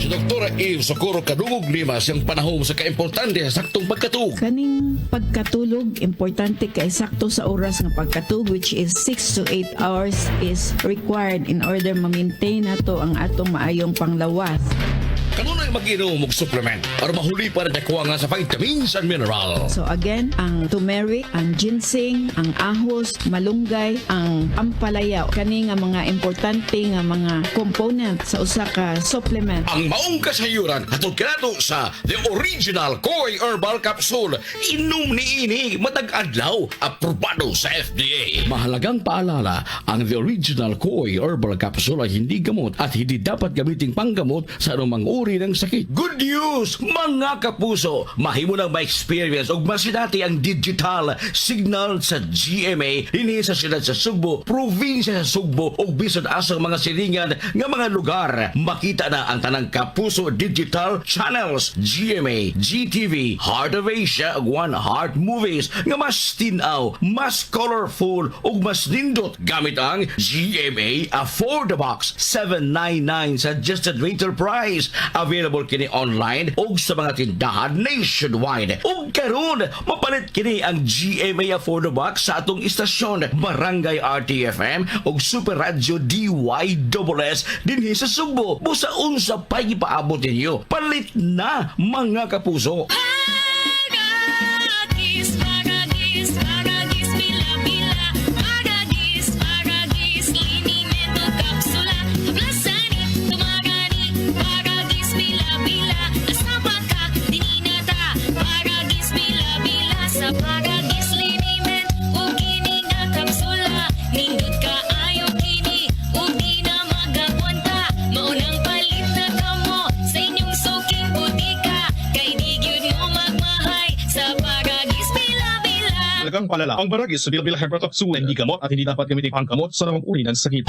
Si Dr. Eve Socorro Kadungog Limas ang panahon sa kaimportante sa saktong pagkatug. Kaning pagkatulog, importante kay sakto sa oras ng pagkatug, which is 6 to 8 hours is required in order ma-maintain nato ang atong maayong panglawas. Kanunay mag-inom og supplement para mahuli pa rin nakuha sa vitamins and mineral. So again, ang turmeric, ang ginseng, ang ahos, malunggay, ang ampalaya, kani nga mga importante nga mga component sa usa ka supplement. Ang maong kasayuran atong kinato sa The Original Koi Herbal Capsule. Inom ni ini matag adlaw, aprobado sa FDA. Mahalagang paalala, ang The Original Koi Herbal Capsule ay hindi gamot at hindi dapat gamiting panggamot sa anumang uri ng sakit. Good news, mga kapuso! Mahimo nang ma-experience og masinati ang digital signal sa GMA dinhi sa siyudad sa Sugbo, probinsya sa Sugbo ug bisan asang mga silingan nga mga lugar. Makita na ang tanang kapuso digital channels GMA, GTV, Heart of Asia ug One Heart Movies nga mas tinaw, mas colorful ug mas nindot gamit ang GMA Afford the Box 799 suggested retail price. Available kini online ug sa mga tindahan nationwide. Ug karon mapalit kini ang GMA Afford the Box sa atong istasyon Barangay RTFM ug Super Radio DYSS dinhi sa Sugbo. Busa unsa pay ipaabot ninyo. Palit na mga kapuso. Talagang palala. Ang baragis sa Bilbil Herbal Capsule hindi gamot at hindi dapat gamitin panggamot sa namang uri ng sakit.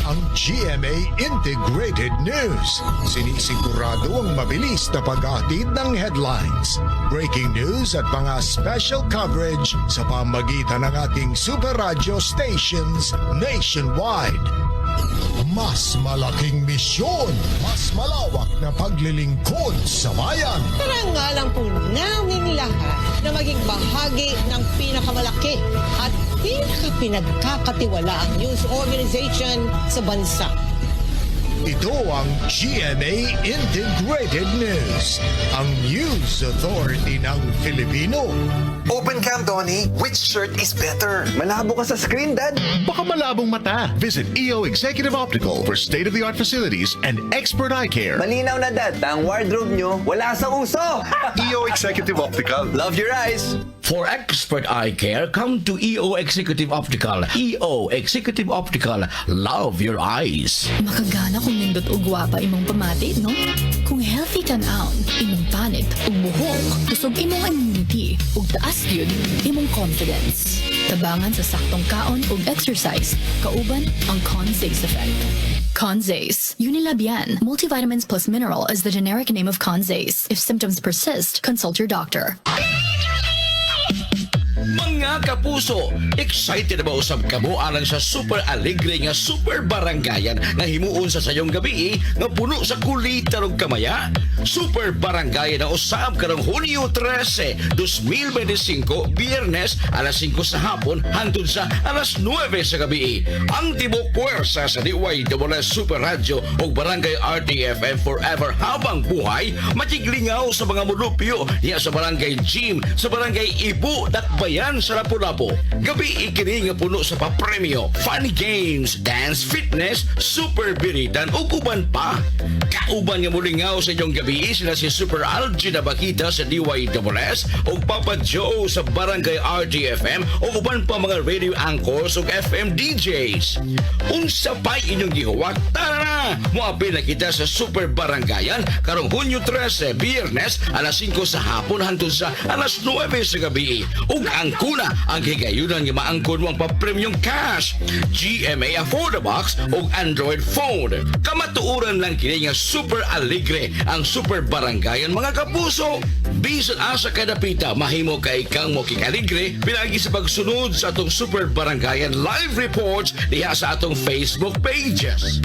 Ang GMA Integrated News. Sinisigurado ang mabilis na pag-aatid ng headlines, breaking news at mga special coverage sa pamagitan ng ating super radio stations nationwide. Mas malaking misyon, mas malawak na paglilingkod sa bayan. Karangalan po namin lahat na maging bahagi ng pinakamalaki at pinagkakatiwalaang news organization sa bansa. Ito ang GMA Integrated News, ang news authority ng Filipino. Open cam, Donnie. Which shirt is better? Malabo ka sa screen, Dad. Baka malabong mata. Visit EO Executive Optical for state-of-the-art facilities and expert eye care. Malinaw na, Dad. Ang wardrobe nyo, wala sa uso. EO Executive Optical. Love your eyes. For expert eye care, come to EO Executive Optical. EO Executive Optical. Love your eyes. Makagana kung nindot o gwapa imong pamati, no? Kung healthy ka naon, imong panit o buhok, kusog imong immunity, ug taas yun, imong confidence. Tabangan sa saktong kaon ug exercise, kauban ang Conzace effect. Conzace, Unilabian, multivitamins plus mineral is the generic name of Conzace. If symptoms persist, consult your doctor. Mga kapuso, excited ba usab kamo alang sa super alegre nga super barangayan nga himuon sa sayong gabi nga puno sa kulita ug kamaya? Super barangayan na usab karong Hunyo 13, 2025, Biyernes alas 5 sa hapon hangtod sa alas 9 sa gabi. Ang tibok puwersa sa DYSS Super Radio ug Barangay RTFM forever habang buhay matiglingaw sa mga mulupyo niya sa Barangay Gym, sa Barangay Ibu, Dakbayan sa Lapu-Lapu. Gabi ikini nga puno sa papremyo, funny games, dance, fitness, super biritan ug uban pa. Kauban nga mulingaw sa inyong gabi sila si Super Algie na Bakita sa DYSS ug Papa Joe sa Barangay RTFM ug uban pa mga radio anchors ug FM DJs. Unsa pa'y inyong gihuwat? Tara na! Muapil na kita sa Super Barangayan karong Hunyo 13, Biyernes alas 5 sa hapon hangtod sa alas 9 sa gabi. Ug ang kuna ang higayunan nga maangkon mo ang pa-premium cash, GMA Afford the Box ug Android phone. Kamatuoran lang kini nga super alegre ang Super Barangayan mga kapuso. Bisan asa kadapita mahimo kay kang mo kikaligre pinagi sa pagsunod sa atong Super Barangayan live reports diha sa atong Facebook pages.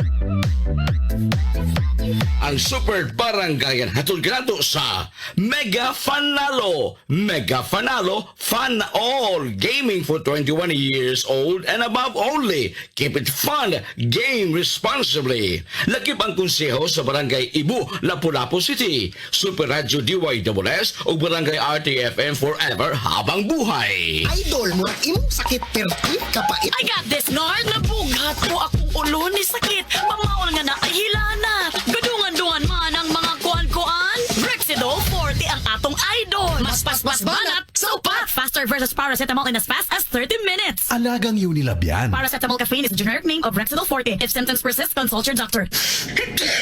ang Super Barangayan hatod kanato sa Mega Fanalo. Mega Fanalo, fun all. Gaming for 21 years old and above only. Keep it fun. Game responsibly. Lakip ang konseho sa Barangay Ibu, Lapu-Lapu City. Super Radio DYSS o Barangay RTFM forever habang buhay. Idol mo ang imong sakit perti kapait. I got this, Nard. Nabugat ko akong ulo ni sakit. Mamaol nga na ay hilana. Gadungan-dungan man ang mga kuan-kuan. Rexidol 40 ang atong idol. Mas banat. So pat. Faster versus paracetamol in as fast as 30 minutes. Alagang Unilab yan. Paracetamol caffeine is the generic name of Rexidol 40. If symptoms persist, consult your doctor.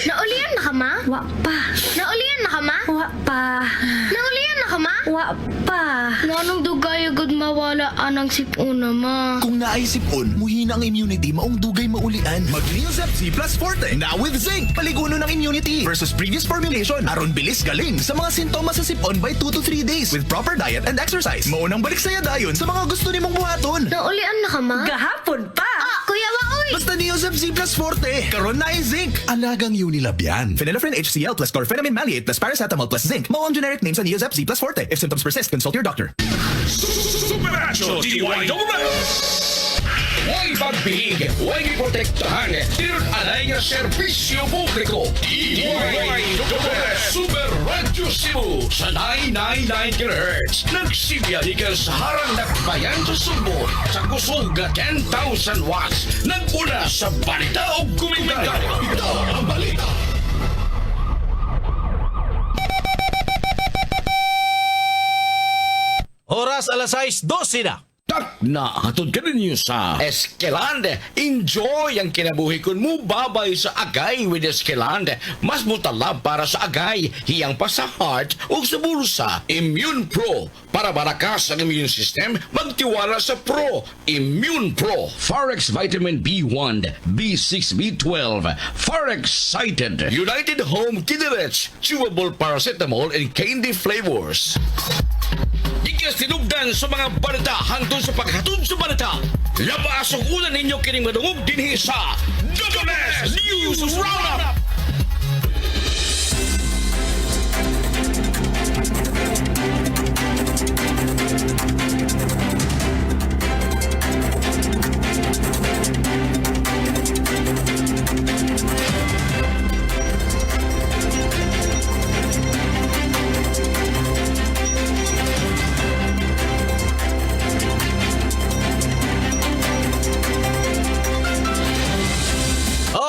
Naulian na ka, ma? Wa pa. Naulian na ka, ma? Wa pa. Naulian na ka, ma? Wa pa. Nganong dugay agad mawala anang sipuna, ma? Kung naisipon, muhina ang immunity, maong dugay maulian. Mag-Neosep C Plus Forte, now with zinc. Paliguno ng immunity versus previous formulation. Aron bilis galing sa mga sintomas sa sipon by 2 to 3 days with proper diet and exercise. Maunang balik saya dayon sa mga gusto nimong buhaton. Naulian na ka, ma? Gahapon pa. Kuya Waoy! Basta Neosep C Plus Forte, karon na zinc. Alagang Unilab yan. Phenylephrine HCl plus chlorphenamine maleate plus paracetamol plus zinc. Mao ang generic name sa Neosep C Plus Forte. If symptoms persist, consult your doctor. Supernatural DYSS. Huwag pagbihig, huwag iprotektahan, tirot alay nga serbisyo publiko. DYSS Super Radio Cebu sa 999 kHz. Nagsibiyahikan sa harang nakbayan sa Sugbo sa kusog 10,000 watts. Naguna sa balita o komentaryo. Ito ang balita. Oras alas 6:12 na. Tak na hatod ka ninyo sa Esquelande. Enjoy ang kinabuhi kun mo babay sa agay with Esquelande. Mas mutalab para sa agay, hiyang pa sa heart o sa bulsa. Immune Pro. Para barakas ang immune system, magtiwala sa Pro. Immune Pro. Forex Vitamin B1, B6, B12. Forex Cited. United Home Kiderets. Chewable paracetamol and candy flavors. Ikas tinugdan sa mga balita hangtod sa paghatod sa balita. Labas ang ulan ninyo kining madungog dinhi sa DWS News Roundup.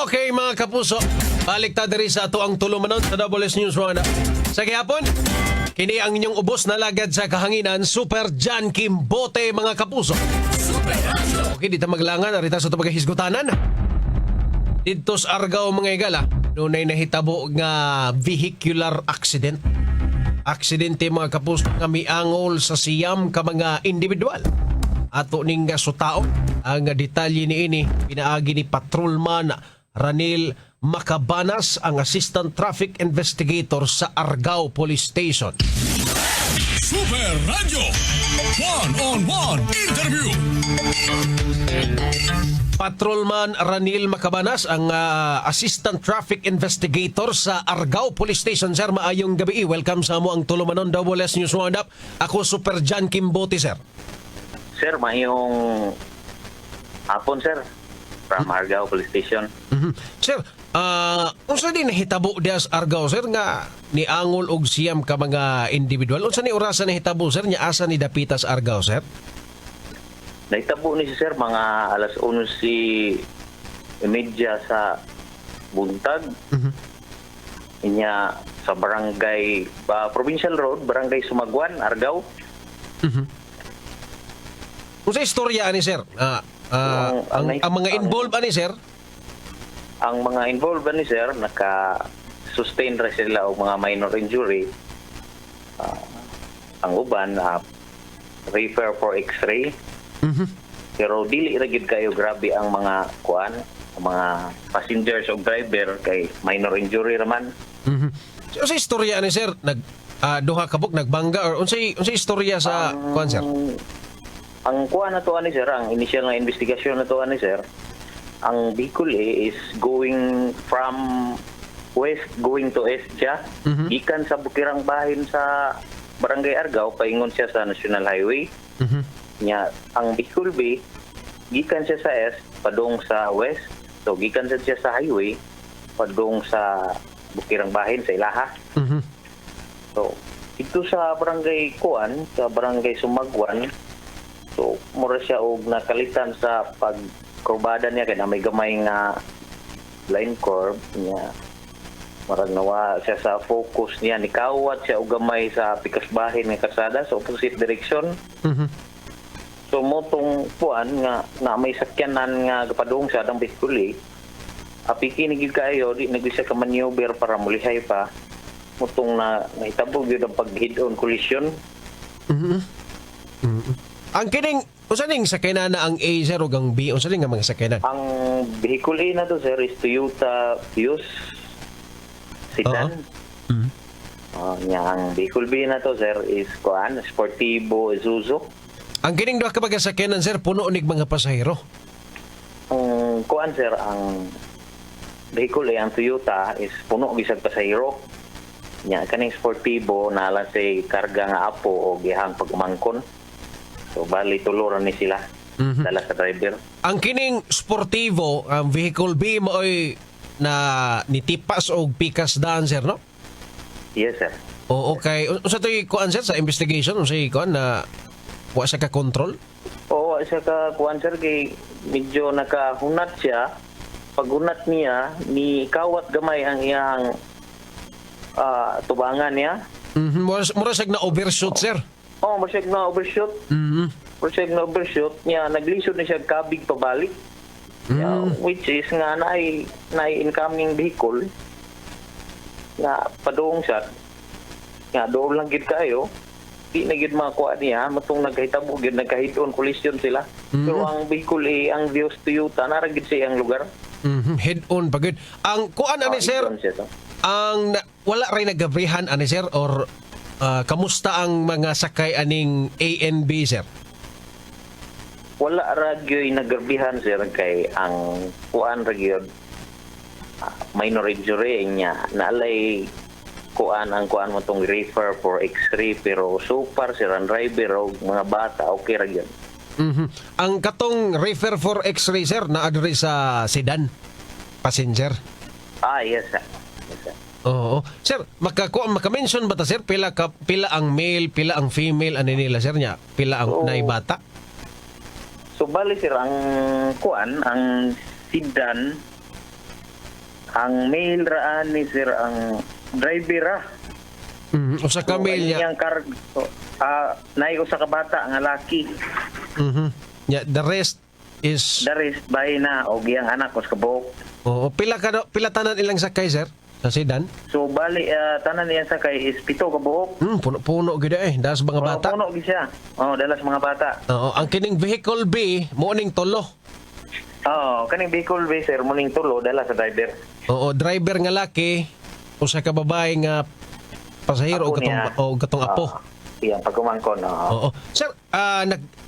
Okay mga kapuso, balik ta diri sa ato ang tulumanon sa WS News Roundup. Sa gihapon, kini ang inyong ubos na lagad sa kahanginan, Super John Kimbote mga kapuso. Okay, dito maglangan, arita sa ito pagkahisgutanan. Dito sa Argao mga igala, nunay nahitabo nga vehicular accident. Aksidente mga kapuso nga miangol sa siyam ka mga individual. Ato ning sutao, ang detalye ni ini, pinaagi ni Patrolman Ranil Macabanas, ang Assistant Traffic Investigator sa Argao Police Station. Super Radio One-on-One Interview. Patrolman Ranil Macabanas, ang Assistant Traffic Investigator sa Argao Police Station. Sir, maayong gabi. Welcome sa mo ang tulumanon WS News Roundup. Ako Super John Kimbote, sir. Sir, mayong hapon, sir, from Argao Police Station. Sir, unsa din nahitabo dias Argao, sir, nga niangol og siyam ka mga individual? Unsa ni orasa nahitabo, sir, nya asa ni dapitas Argao, sir? Nahitabo ni si sir mga alas 11:30 sa buntag. Inya sa barangay Provincial Road, Barangay Sumagwan, Argao. Unsa istorya ani, sir? Ang mga involved ani, sir? Ang mga involved ni sir naka-sustain ra sila og mga minor injury. Ang uban refer for x-ray. Pero dili ra gid kayo grabe ang mga kuan, ang mga passengers o driver kay minor injury ra man. Unsa istorya ani, sir? Duha ka buk nagbangga or unsay istorya sa kuan, sir? Ang kuan na to ani, sir, ang initial na investigasyon na to ani, sir. Ang vehicle is going from west going to east siya. Gikan sa Bukirang Bahin sa Barangay Argao, paingon siya sa National Highway. Nya ang Bicol Bay, gikan siya sa east, padung sa west. So gikan siya sa highway, padung sa Bukirang Bahin sa Ilaha. So ito sa Barangay Kuan, sa Barangay Sumagwan, so mura siya og nakalitan sa pagkurbada niya kaya may gamay nga line curve niya. Marag nawa siya sa focus niya, nikawat siya og gamay sa pikas bahin nga kalsada sa opposite direction. So motong puan nga na may sakyanan nga gapadung sa dang Bicol, apiki ni gid kayo di nagisa ka maneuver para mulihay pa. Motong na nahitabog yun ang pag-head-on collision. Ang kining, usaning sakyanan na ang A0 ug ang B, usaning nga mga sakyanan? Ang vehicle A na to, sir, is Toyota Vios sedan. Ang vehicle B na to, sir, is Kuan, Sportivo Isuzu. Ang kining duha ka mga sakyanan, sir, puno unig mga pasahero? Ang Kuan, sir, ang vehicle A, ang Toyota, is puno bisag pasahero. Nya kaning Sportivo nala say karga nga apo o gihang pagumangkon. So bali tuloran ni sila dala sa driver. Ang kining Sportivo, ang vehicle B mo ay na nitipas og pikas daan, sir, no? Yes, sir. Oo, okay. Unsa toy kuan, sir, sa investigation unsay kuan na wa sa ka control? Oo, sa ka kuan, sir, kay medyo nakahunat siya. Paghunat niya ni kawat gamay ang iyang tubangan niya. Mura siyag na overshoot, sir. Mura siyag na overshoot. Mura siyag na overshoot niya, naglisod na siya kabig pabalik. Which is nga na incoming vehicle nga padung siya nga doon lang gid kayo di na gid makuha niya matong nagkahitabo gid nagka-head-on collision sila. Pero ang vehicle ang Vios Toyota nara gid sa iyang lugar. Head-on pagid. Ang kuan ani, sir, ang wala ray nagabrihan ani, sir, or kamusta ang mga sakay aning A and B, sir? Wala ra gyoy nagabrihan, sir, kay ang kuan ra gyud minor injury niya naalay kuan ang kuan mo tong refer for X-ray pero so far sir ang driver o mga bata okay ra gyud. Ang katong refer for X-ray, sir, na adre sa sedan passenger? Yes, sir. Oo. Sir, maka-mention ba ta, sir, pila ang male, pila ang female ani nila, sir, nya? Pila ang naibata? So bali, sir, ang kuan, ang sedan, ang male ra ni, sir, ang driver ra. Usa ka male niya. Naay usa ka bata nga laki. Yeah, the rest bahay na og iyang anak us kabuok. Oo, pila tanan ilang sakay, sir? Sa sedan? So bali tanan niya sakay is 7 ka buhok. Puno gid das mga bata. Puno gid siya. Dalas mga bata. Oo, ang kining vehicle B mo ning tulo. Kaning vehicle B, sir, mo ning tulo dala sa driver. Oo, driver nga laki, usa ka babae nga pasahero o gatong apo. Iyang pagkumangkon. Oo. Sir,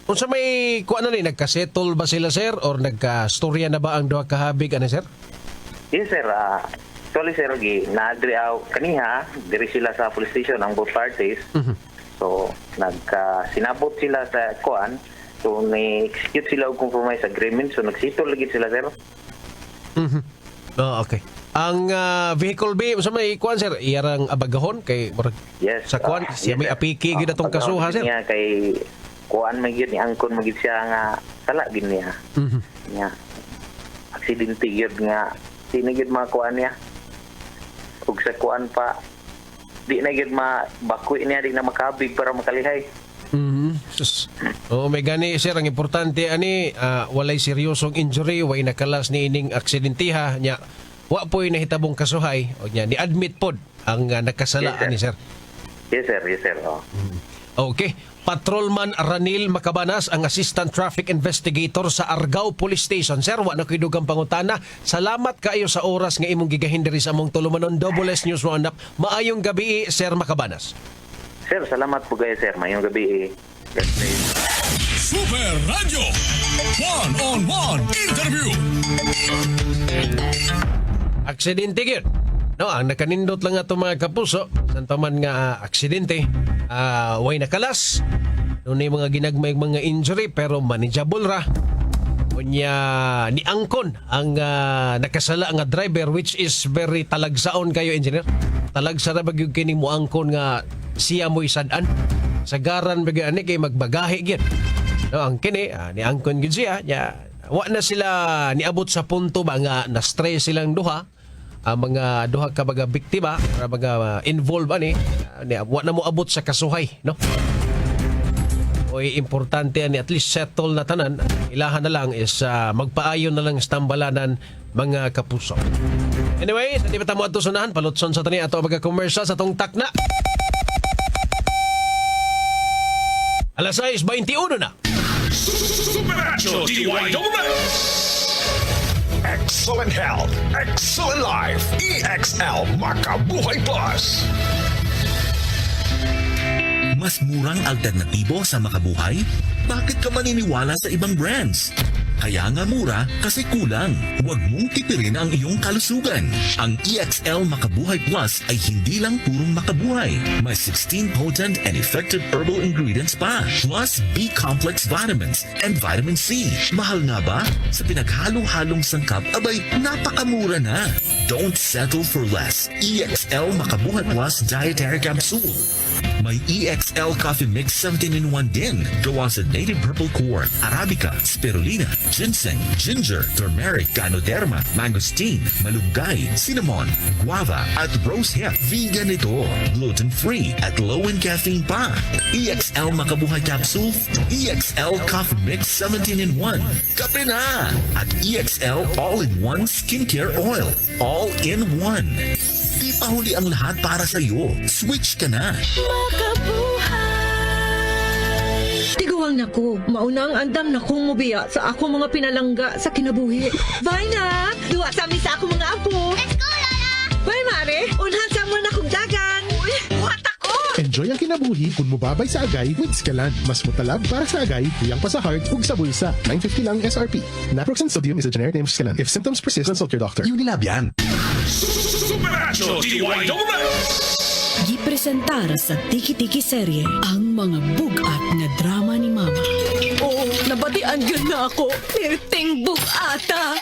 unsa may kuan na ni nagka-settle ba sila, sir, or nagka-storya na ba ang duha ka habig ani, sir? Yes, sir. Actually, sir, na-adri kaniha, diri sila sa police station ang both parties. So, sinabot sila sa kuan. So, ni-execute sila og compromise agreement. So, nagsitol lagi sila, sir. Okay. Ang vehicle B, sa may kuan, sir, iyarang abagahon kay yes, sa kuan, siya may apiki gid atong kasuha, sir. Niya kay kuan may gid ni angkon magid siya nga sala gid niya. Nya. Aksidente gid nga sinigid mga kuan niya. Ug sa kuan pa di na gid mabakoy niya di na makabig para makalihay. May gani, sir, ang importante ani walay seryosong injury, way nakalas ni ining aksidentiha nya. Wa po'y nahitabong kasuhay o nya ni admit pod ang nakasala ani, sir. Yes, sir. Yes, sir. Okay. Patrolman Ranil Macabanas, ang Assistant Traffic Investigator sa Argao Police Station. Sir, wa na ko'y dugang pangutana. Salamat kaayo sa oras nga imong gigahin diri sa among tulumanon Double S News Roundup. Maayong gabi, Sir Macabanas. Sir, salamat po kayo, sir. Maayong gabi. Super Radio One-on-One Interview. Aksidente gyud No, ang nakanindot lang ato mga kapuso, santaman nga aksidente, way nakalas. Nunay mga ginagmay mga injury pero manageable ra. Unya ni angkon ang nakasala nga driver which is very talagsaon kayo engineer. Talagsa ra bagyog kini mo angkon nga siya mo isadan. Sagaran bagay ani kay magbagahe gyud. No, ang kini ni angkon gyud siya, wa na sila niabot sa punto ba nga na-stress silang duha. Ang mga duha ka baga biktima, mga involved ani, wa na mo abot sa kasuhay, no? Oy importante ani at least settle na tanan. Ilahan na lang is magpaayon na lang sa tambalanan mga kapuso. Anyway, hindi pa tamo ato sunahan palutson sa tani ato mga commercial sa tong takna. Alas 6:21 na. Supernatural DYWS. Excellent health, excellent life. EXL Makabuhay Plus. Mas murang alternatibo sa makabuhay? Bakit ka maniniwala sa ibang brands? Kaya nga mura kasi kulang. Huwag mong tipirin ang iyong kalusugan. Ang EXL Makabuhay Plus ay hindi lang purong makabuhay. May 16 potent and effective herbal ingredients pa. Plus B-complex vitamins and vitamin C. Mahal nga ba? Sa pinaghalo-halong sangkap, abay, napakamura na. Don't settle for less. EXL Makabuhay Plus Dietary Capsule. May EXL Coffee Mix 17-in-1 din. Gawa sa native purple core, Arabica, Spirulina, ginseng, ginger, turmeric, ganoderma, mangosteen, malunggay, cinnamon, guava, at rose hip. Vegan ito. Gluten-free at low in caffeine pa. EXL Makabuhay Capsule, EXL Coffee Mix 17-in-1. Kape na! At EXL All-in-One Skincare Oil. All-in-one. Di pa huli ang lahat para sa iyo. Switch ka na. Tiguang nako, mauna ang andam na kong mubiya sa ako mga pinalangga sa kinabuhi. Bye na! Duwa sa amin sa ako mga apo. Let's go, Lola! Bye, Mare! Unhan sa mo na kong dagan. Uy, buhat ako! Enjoy ang kinabuhi kung mubabay sa agay with Scalan. Mas mutalab para sa agay, tuyang pa sa heart, ug sa bulsa. $9.50 lang SRP. Naproxen sodium is a generic name of Scalan. If symptoms persist, consult your doctor. Unilab yan. Supernatural DYWS. Gipresentar sa Tiki-Tiki serye ang mga bugat na drama ni Mama. Oo, nabatian yun na ako. Perting bugata.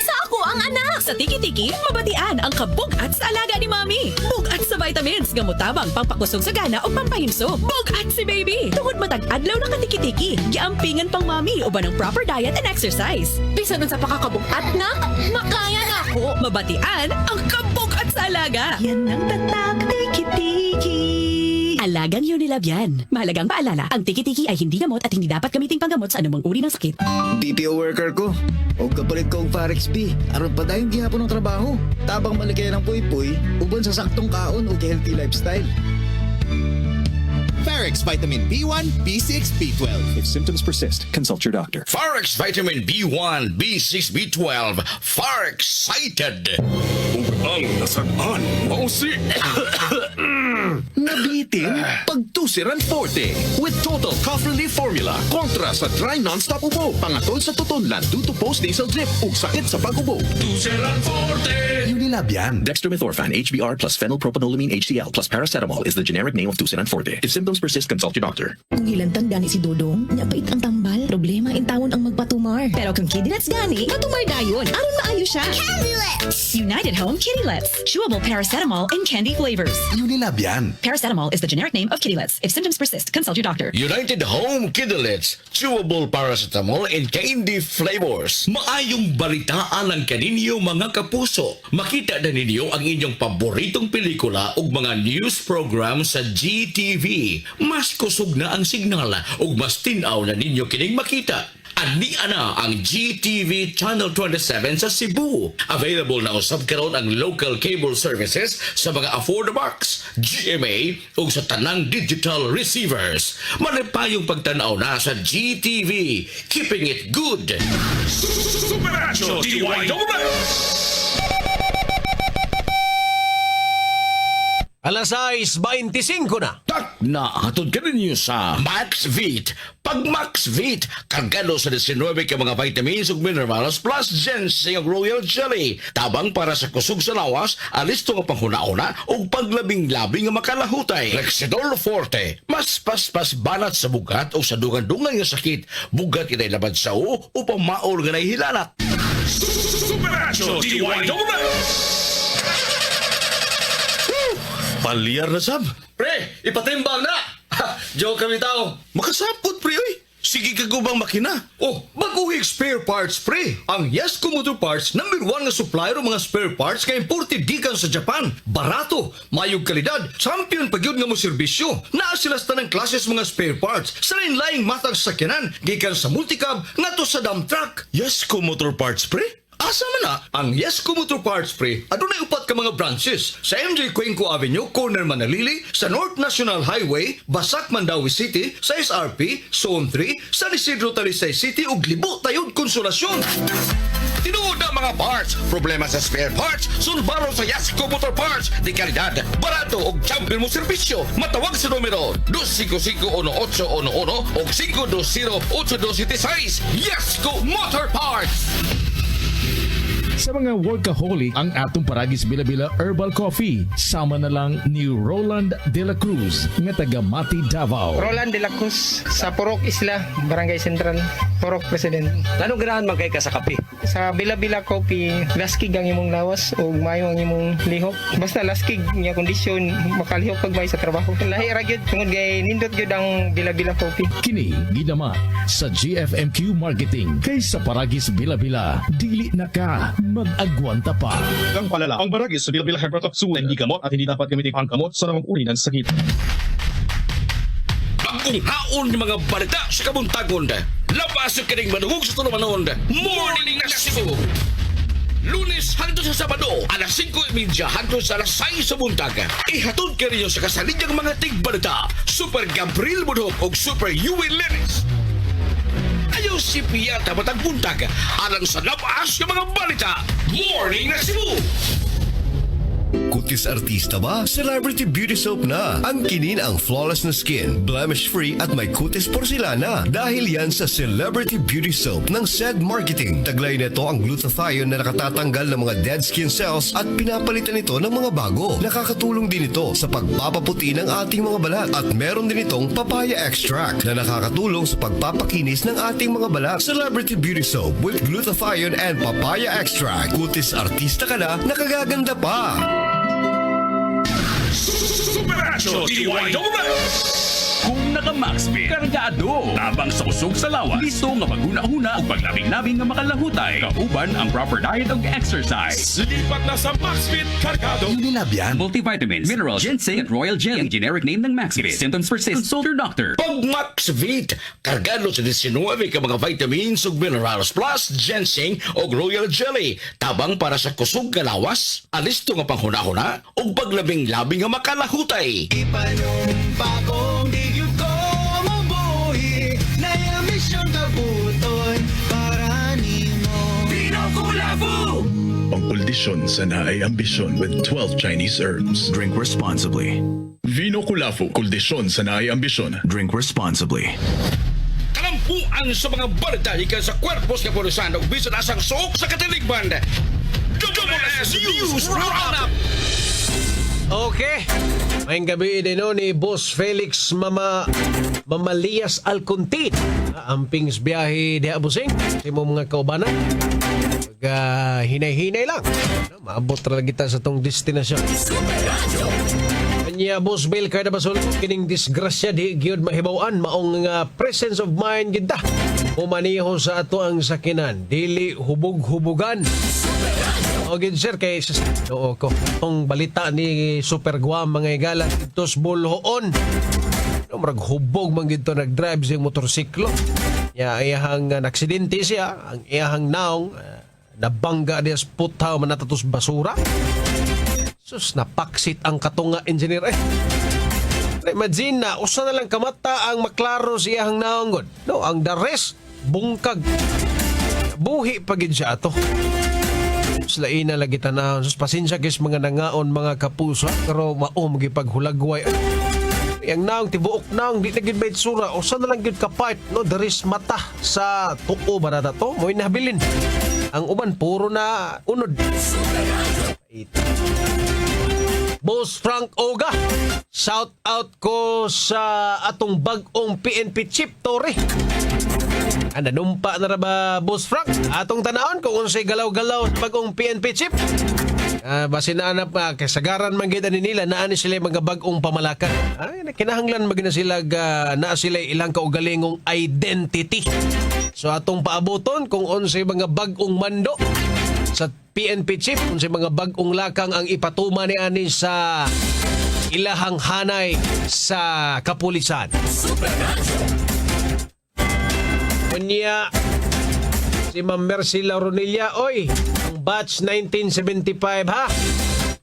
Sa ako ang anak. Sa Tiki-Tiki, mabatian ang kabugat sa alaga ni Mami. Bugat sa vitamins, gamutabang pangpakusog sa gana o pampahimso. Bugat si baby. Tungod matag adlaw na ka-Tiki-Tiki. Giampingan pang Mami uban ng proper diet and exercise. Bisan nun sa pakakabugat na, makaya na ako. Mabatian ang kabugat sa alaga. Yan ang tatak Tiki-Tiki. Alagang Unilab yan. Mahalagang paalala, ang Tiki-Tiki ay hindi gamot at hindi dapat gamiting panggamot sa anumang uri ng sakit. BPO worker ko. O kapalit ko ang Farex B. Aron pa tayong gihapon ng trabaho. Tabang malikay ng puy-puy, uban sa saktong kaon o healthy lifestyle. Farex Vitamin B1, B6, B12. If symptoms persist, consult your doctor. Farex Vitamin B1, B6, B12. Farex-cited. Ang nasaan mo si... Nabitin? Pagtusiran Forte. With Total Cough Relief Formula. Kontra sa dry non-stop ubo. Pangatol sa tutunlan due to post-nasal drip ug sakit sa pag-ubo. Tusiran Forte. Unilab yan. Dextromethorphan HBr plus phenylpropanolamine HCl plus paracetamol is the generic name of Tusiran Forte. If symptoms persist, consult your doctor. Kung hilantang gani si Dodong, nyapait ang tambal, problema intawon ang magpatumar. Pero kung kidnats gani, matumar dayon. Aron maayo siya. Candylets! United Home Kitty-Lets. Chewable paracetamol in candy flavors. Unilab yan. Paracetamol is the generic name of Kitty-Lets. If symptoms persist, consult your doctor. United Home Kitty-Lets. Chewable paracetamol in candy flavors. Maayong balitaan ang kaninyo mga kapuso. Makita na ninyo ang inyong paboritong pelikula ug mga news program sa GTV. Mas kusog na ang signal ug mas tinaw na ninyo kining makita. Ani ana ang GTV Channel 27 sa Cebu. Available na usab karon ang local cable services sa mga AffordaBox, GMA ug sa tanang digital receivers. Manipayong pagtanaw na sa GTV. Keeping it good. Supernatural DYWS. Alas 6:25 na. Tak na hatod ka ninyo sa Max Vit. Pag Max Vit, kargado sa 19 ka mga vitamins ug minerals plus ginseng ug royal jelly. Tabang para sa kusog sa lawas, alisto nga panghuna-una ug paglabing-labing nga makalahutay. Rexidol Forte, mas paspas banat sa bugat o sa dungan-dungan nga sakit. Bugat inay labad sa o upang maol nga hilanat. Superacho DY. Palyar na sab. Pre, ipatimbang na! Joke kami tao. Makasapot pre oy. Sige ka gubang makina. Oh, baguhig spare parts, pre. Ang Yesco Motor Parts, #1 nga supplier ng mga spare parts kay imported gikan sa Japan. Barato, mayog kalidad, champion pagyud nga mo serbisyo. Naa sila sa tanang klases mga spare parts sa lain-laing matag sakyanan, gikan sa multicab ngadto sa dump truck. Yesco Motor Parts pre? Asa man na? Ang Yesco Motor Parts, pre, adunay upat ka mga branches sa MJ Cuenco Avenue, corner Manalili, sa North National Highway, Basak, Mandawi City, sa SRP, Zone 3, San Isidro, Talisay City, ug Libo, Tayod, Konsolasyon. Tinuod ang mga parts, problema sa spare parts, sulbaro sa Yesco Motor Parts, di kalidad, barato ug champion mo serbisyo. Matawag sa numero 255-1811 o 520-8276. Yesco Motor Parts! Sa mga workaholic, ang atong Paragis Bila-Bila Herbal Coffee. Sama na lang ni Roland De La Cruz, nga taga Mati, Davao. Roland De La Cruz, sa Purok Isla, Barangay Central, Purok President. Anong ganahan man kay ka sa kape? Sa Bila-Bila Coffee, laskig ang imong lawas o mayo ang imong lihok. Basta laskig niya kondisyon, makalihok pagbay sa trabaho. Lahi ra gyud tungod kay nindot gyud ang Bila-Bila Coffee. Kini ginamat sa GFMQ Marketing. Kay sa Paragis Bila-Bila, dili na ka mag-agwanta pa. Ang palala, ang Baragis sa Bila-Bila Herbal Capsule hindi gamot at hindi dapat gamitin ang gamot sa namang uri ng sakit. Bagong haon ng mga balita sa kabuntagon. Labas yung kining manungog sa tulumanon. Morning na Cebu. Lunes hangtod sa Sabado, alas 5:30 hangtod sa alas 6 sa buntag. Ihatod ka rin sa kasaligyang mga tigbalita. Super Gabriel Budhok o Super Yui Lenis. Ayaw si Piyata matag buntag. Alang sa labas yung mga balita. Morning na Cebu. Kutis artista ba? Celebrity Beauty Soap na. Ang kinin ang flawless na skin, blemish-free at may kutis porcelana. Dahil yan sa Celebrity Beauty Soap ng SED Marketing. Taglay nito ang glutathione na nakatatanggal ng mga dead skin cells at pinapalitan ito ng mga bago. Nakakatulong din ito sa pagpapaputi ng ating mga balat. At meron din itong papaya extract na nakakatulong sa pagpapakinis ng ating mga balat. Celebrity Beauty Soap with glutathione and papaya extract. Kutis artista ka na, nakagaganda pa. Superacho DY. Kung naka-Maxbit, kargado, tabang sa usog sa lawas, listo nga maghuna-huna o paglabing-labing nga makalahutay, kauban ang proper diet ug exercise. Lipat na sa Maxbit Kargado. Nilabyan, multivitamins, minerals, ginseng, at royal jelly ang generic name ng Maxbit. If symptoms persist, consult your doctor. Pag Maxvit, kargado sa 19 ka mga vitamins ug minerals plus ginseng ug royal jelly. Tabang para sa kusog nga lawas, alisto nga panghuna-huna ug paglabing-labing nga makalahutay. Ipanumpa kong digid ko mabuhi na yung misyon kabuton para nimo. Pinokulafu! Ang kondisyon sa naay ambisyon with 12 Chinese herbs. Drink responsibly. Vino Kulafu, kondisyon sa naay ambisyon. Drink responsibly. Kalampuan sa mga balita ikan sa Cuerpos Kapulisan ug bisan asang suok sa katiligban. Double S News Roundup. Okay. May gabi din ni Boss Felix Mamalias Alcontin. Amping biyahe di abusing. Simo mga kaubanan. Hinay-hinay lang. Maabot talaga kita sa tong destinasyon. Kanya Boss Bill kada basol kining disgrasya di gyud mahibawaan maong presence of mind gid ta. Umaniho sa ato ang sakinan, dili hubog-hubugan. O gid sir kay oo ko tong balita ni Super Guam mga igalan itos bulhoon. Murag hubog man gid to nagdrive sa motorsiklo. Ya iyahang naksidente siya, ang iyahang naong nabangga diya sa putaw man natatos basura. Sus, napaksit ang katunga engineer. Imagine na, usa na lang kamata ang maklaro siyang naonggod. No, ang the rest, bungkag. Buhi pagid siya ato. Slaina lagi tanahon. Sus, pasensya kis mga nangaon mga kapuso. Pero maom gipaghulagway. Yang naong tibuok naong di na gid may itsura. O saan na lang gid kapart. No? Daris mata sa tuo ba na to? Mo'y nabilin. Ang uban puro na unod. Boss Frank Oga, shout out ko sa atong bag-ong PNP chip, Tore. Nanumpa na ra ba, Boss Frank? Atong tanaon kung unsay galaw-galaw sa bag-ong PNP chip. Basin na anap kasagaran man gid ani nila naa ni sila mga bag-ong pamalakan. Ay kinahanglan magina sila naa sila ilang kaugalingong identity. So atong paaboton kung unsay mga bag-ong mando sa PNP chip, unsay mga bag-ong lakang ang ipatuma ni ani sa ilahang hanay sa kapulisan. Unya si Ma'am Mercy Lauronilla, oy, ang batch 1975 ha.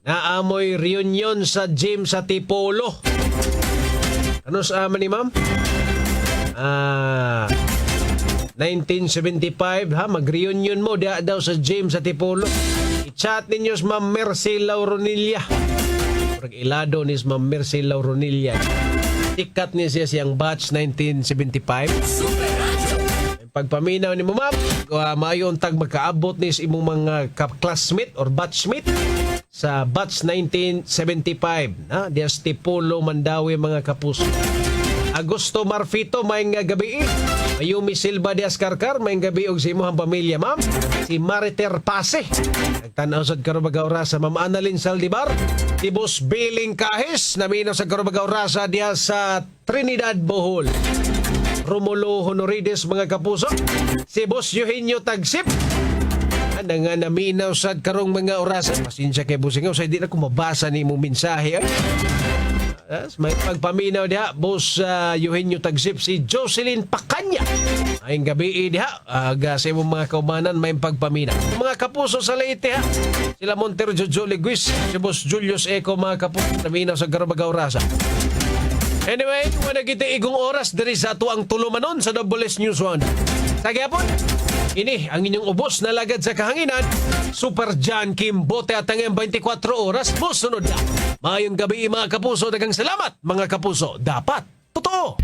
Naamoy reunion sa gym sa Tipolo. Ano sa aman ni Ma'am? 1975 ha, mag-reunion mo daw sa gym sa Tipolo. I-chat ninyo si Ma'am Mercy Lauronilla. Pag ilado ni Ma'am Mercy Lauronilla. Ikat niya siya siyang batch 1975. Pagpaminaw ni mo, ma'am, maayon tag magkaabot ni imong mga classmate or batchmate sa batch 1975 na dias Tipolo, Mandawi mga kapuso. Agosto Marfito may nga gabi. Mayumi Silva Diaz Karkar may gabi og sa imong pamilya, ma'am. Si Mariter Pase. Nagtanaw sa Karubagaw Rasa, Ma'am Annalyn Saldivar. Si Boss Billing Kahis naminaw sa Karubagaw Rasa dias sa Trinidad, Bohol. Romulo Honorides mga kapuso. Si Boss Eugenio Tagsip. Ano nga naminaw sa karong mga orasan. Pasensya kay Busing. Sa hindi na ko mabasa ni mong mensahe. May pagpaminaw diha. Boss Eugenio Tagsip. Si Jocelyn Pacanya. Ayong gabi diha. Sa imong mga kaumanan may pagpaminaw. Mga kapuso sa Leyte ha. Sila Montero Jojo Leguis. Si Boss Julius Eco mga kapuso. Naminaw sa Karubagaw Rasa. Anyway, wala kita igong oras dari sa ato ang tulumanon sa WS News 1. Sa gyapon, ini ang inyong ubos na lagad sa kahanginan, Super John Kim Bote at ang 24 oras, musunod na. Mayong gabi mga kapuso, dagang salamat mga kapuso. Dapat, totoo.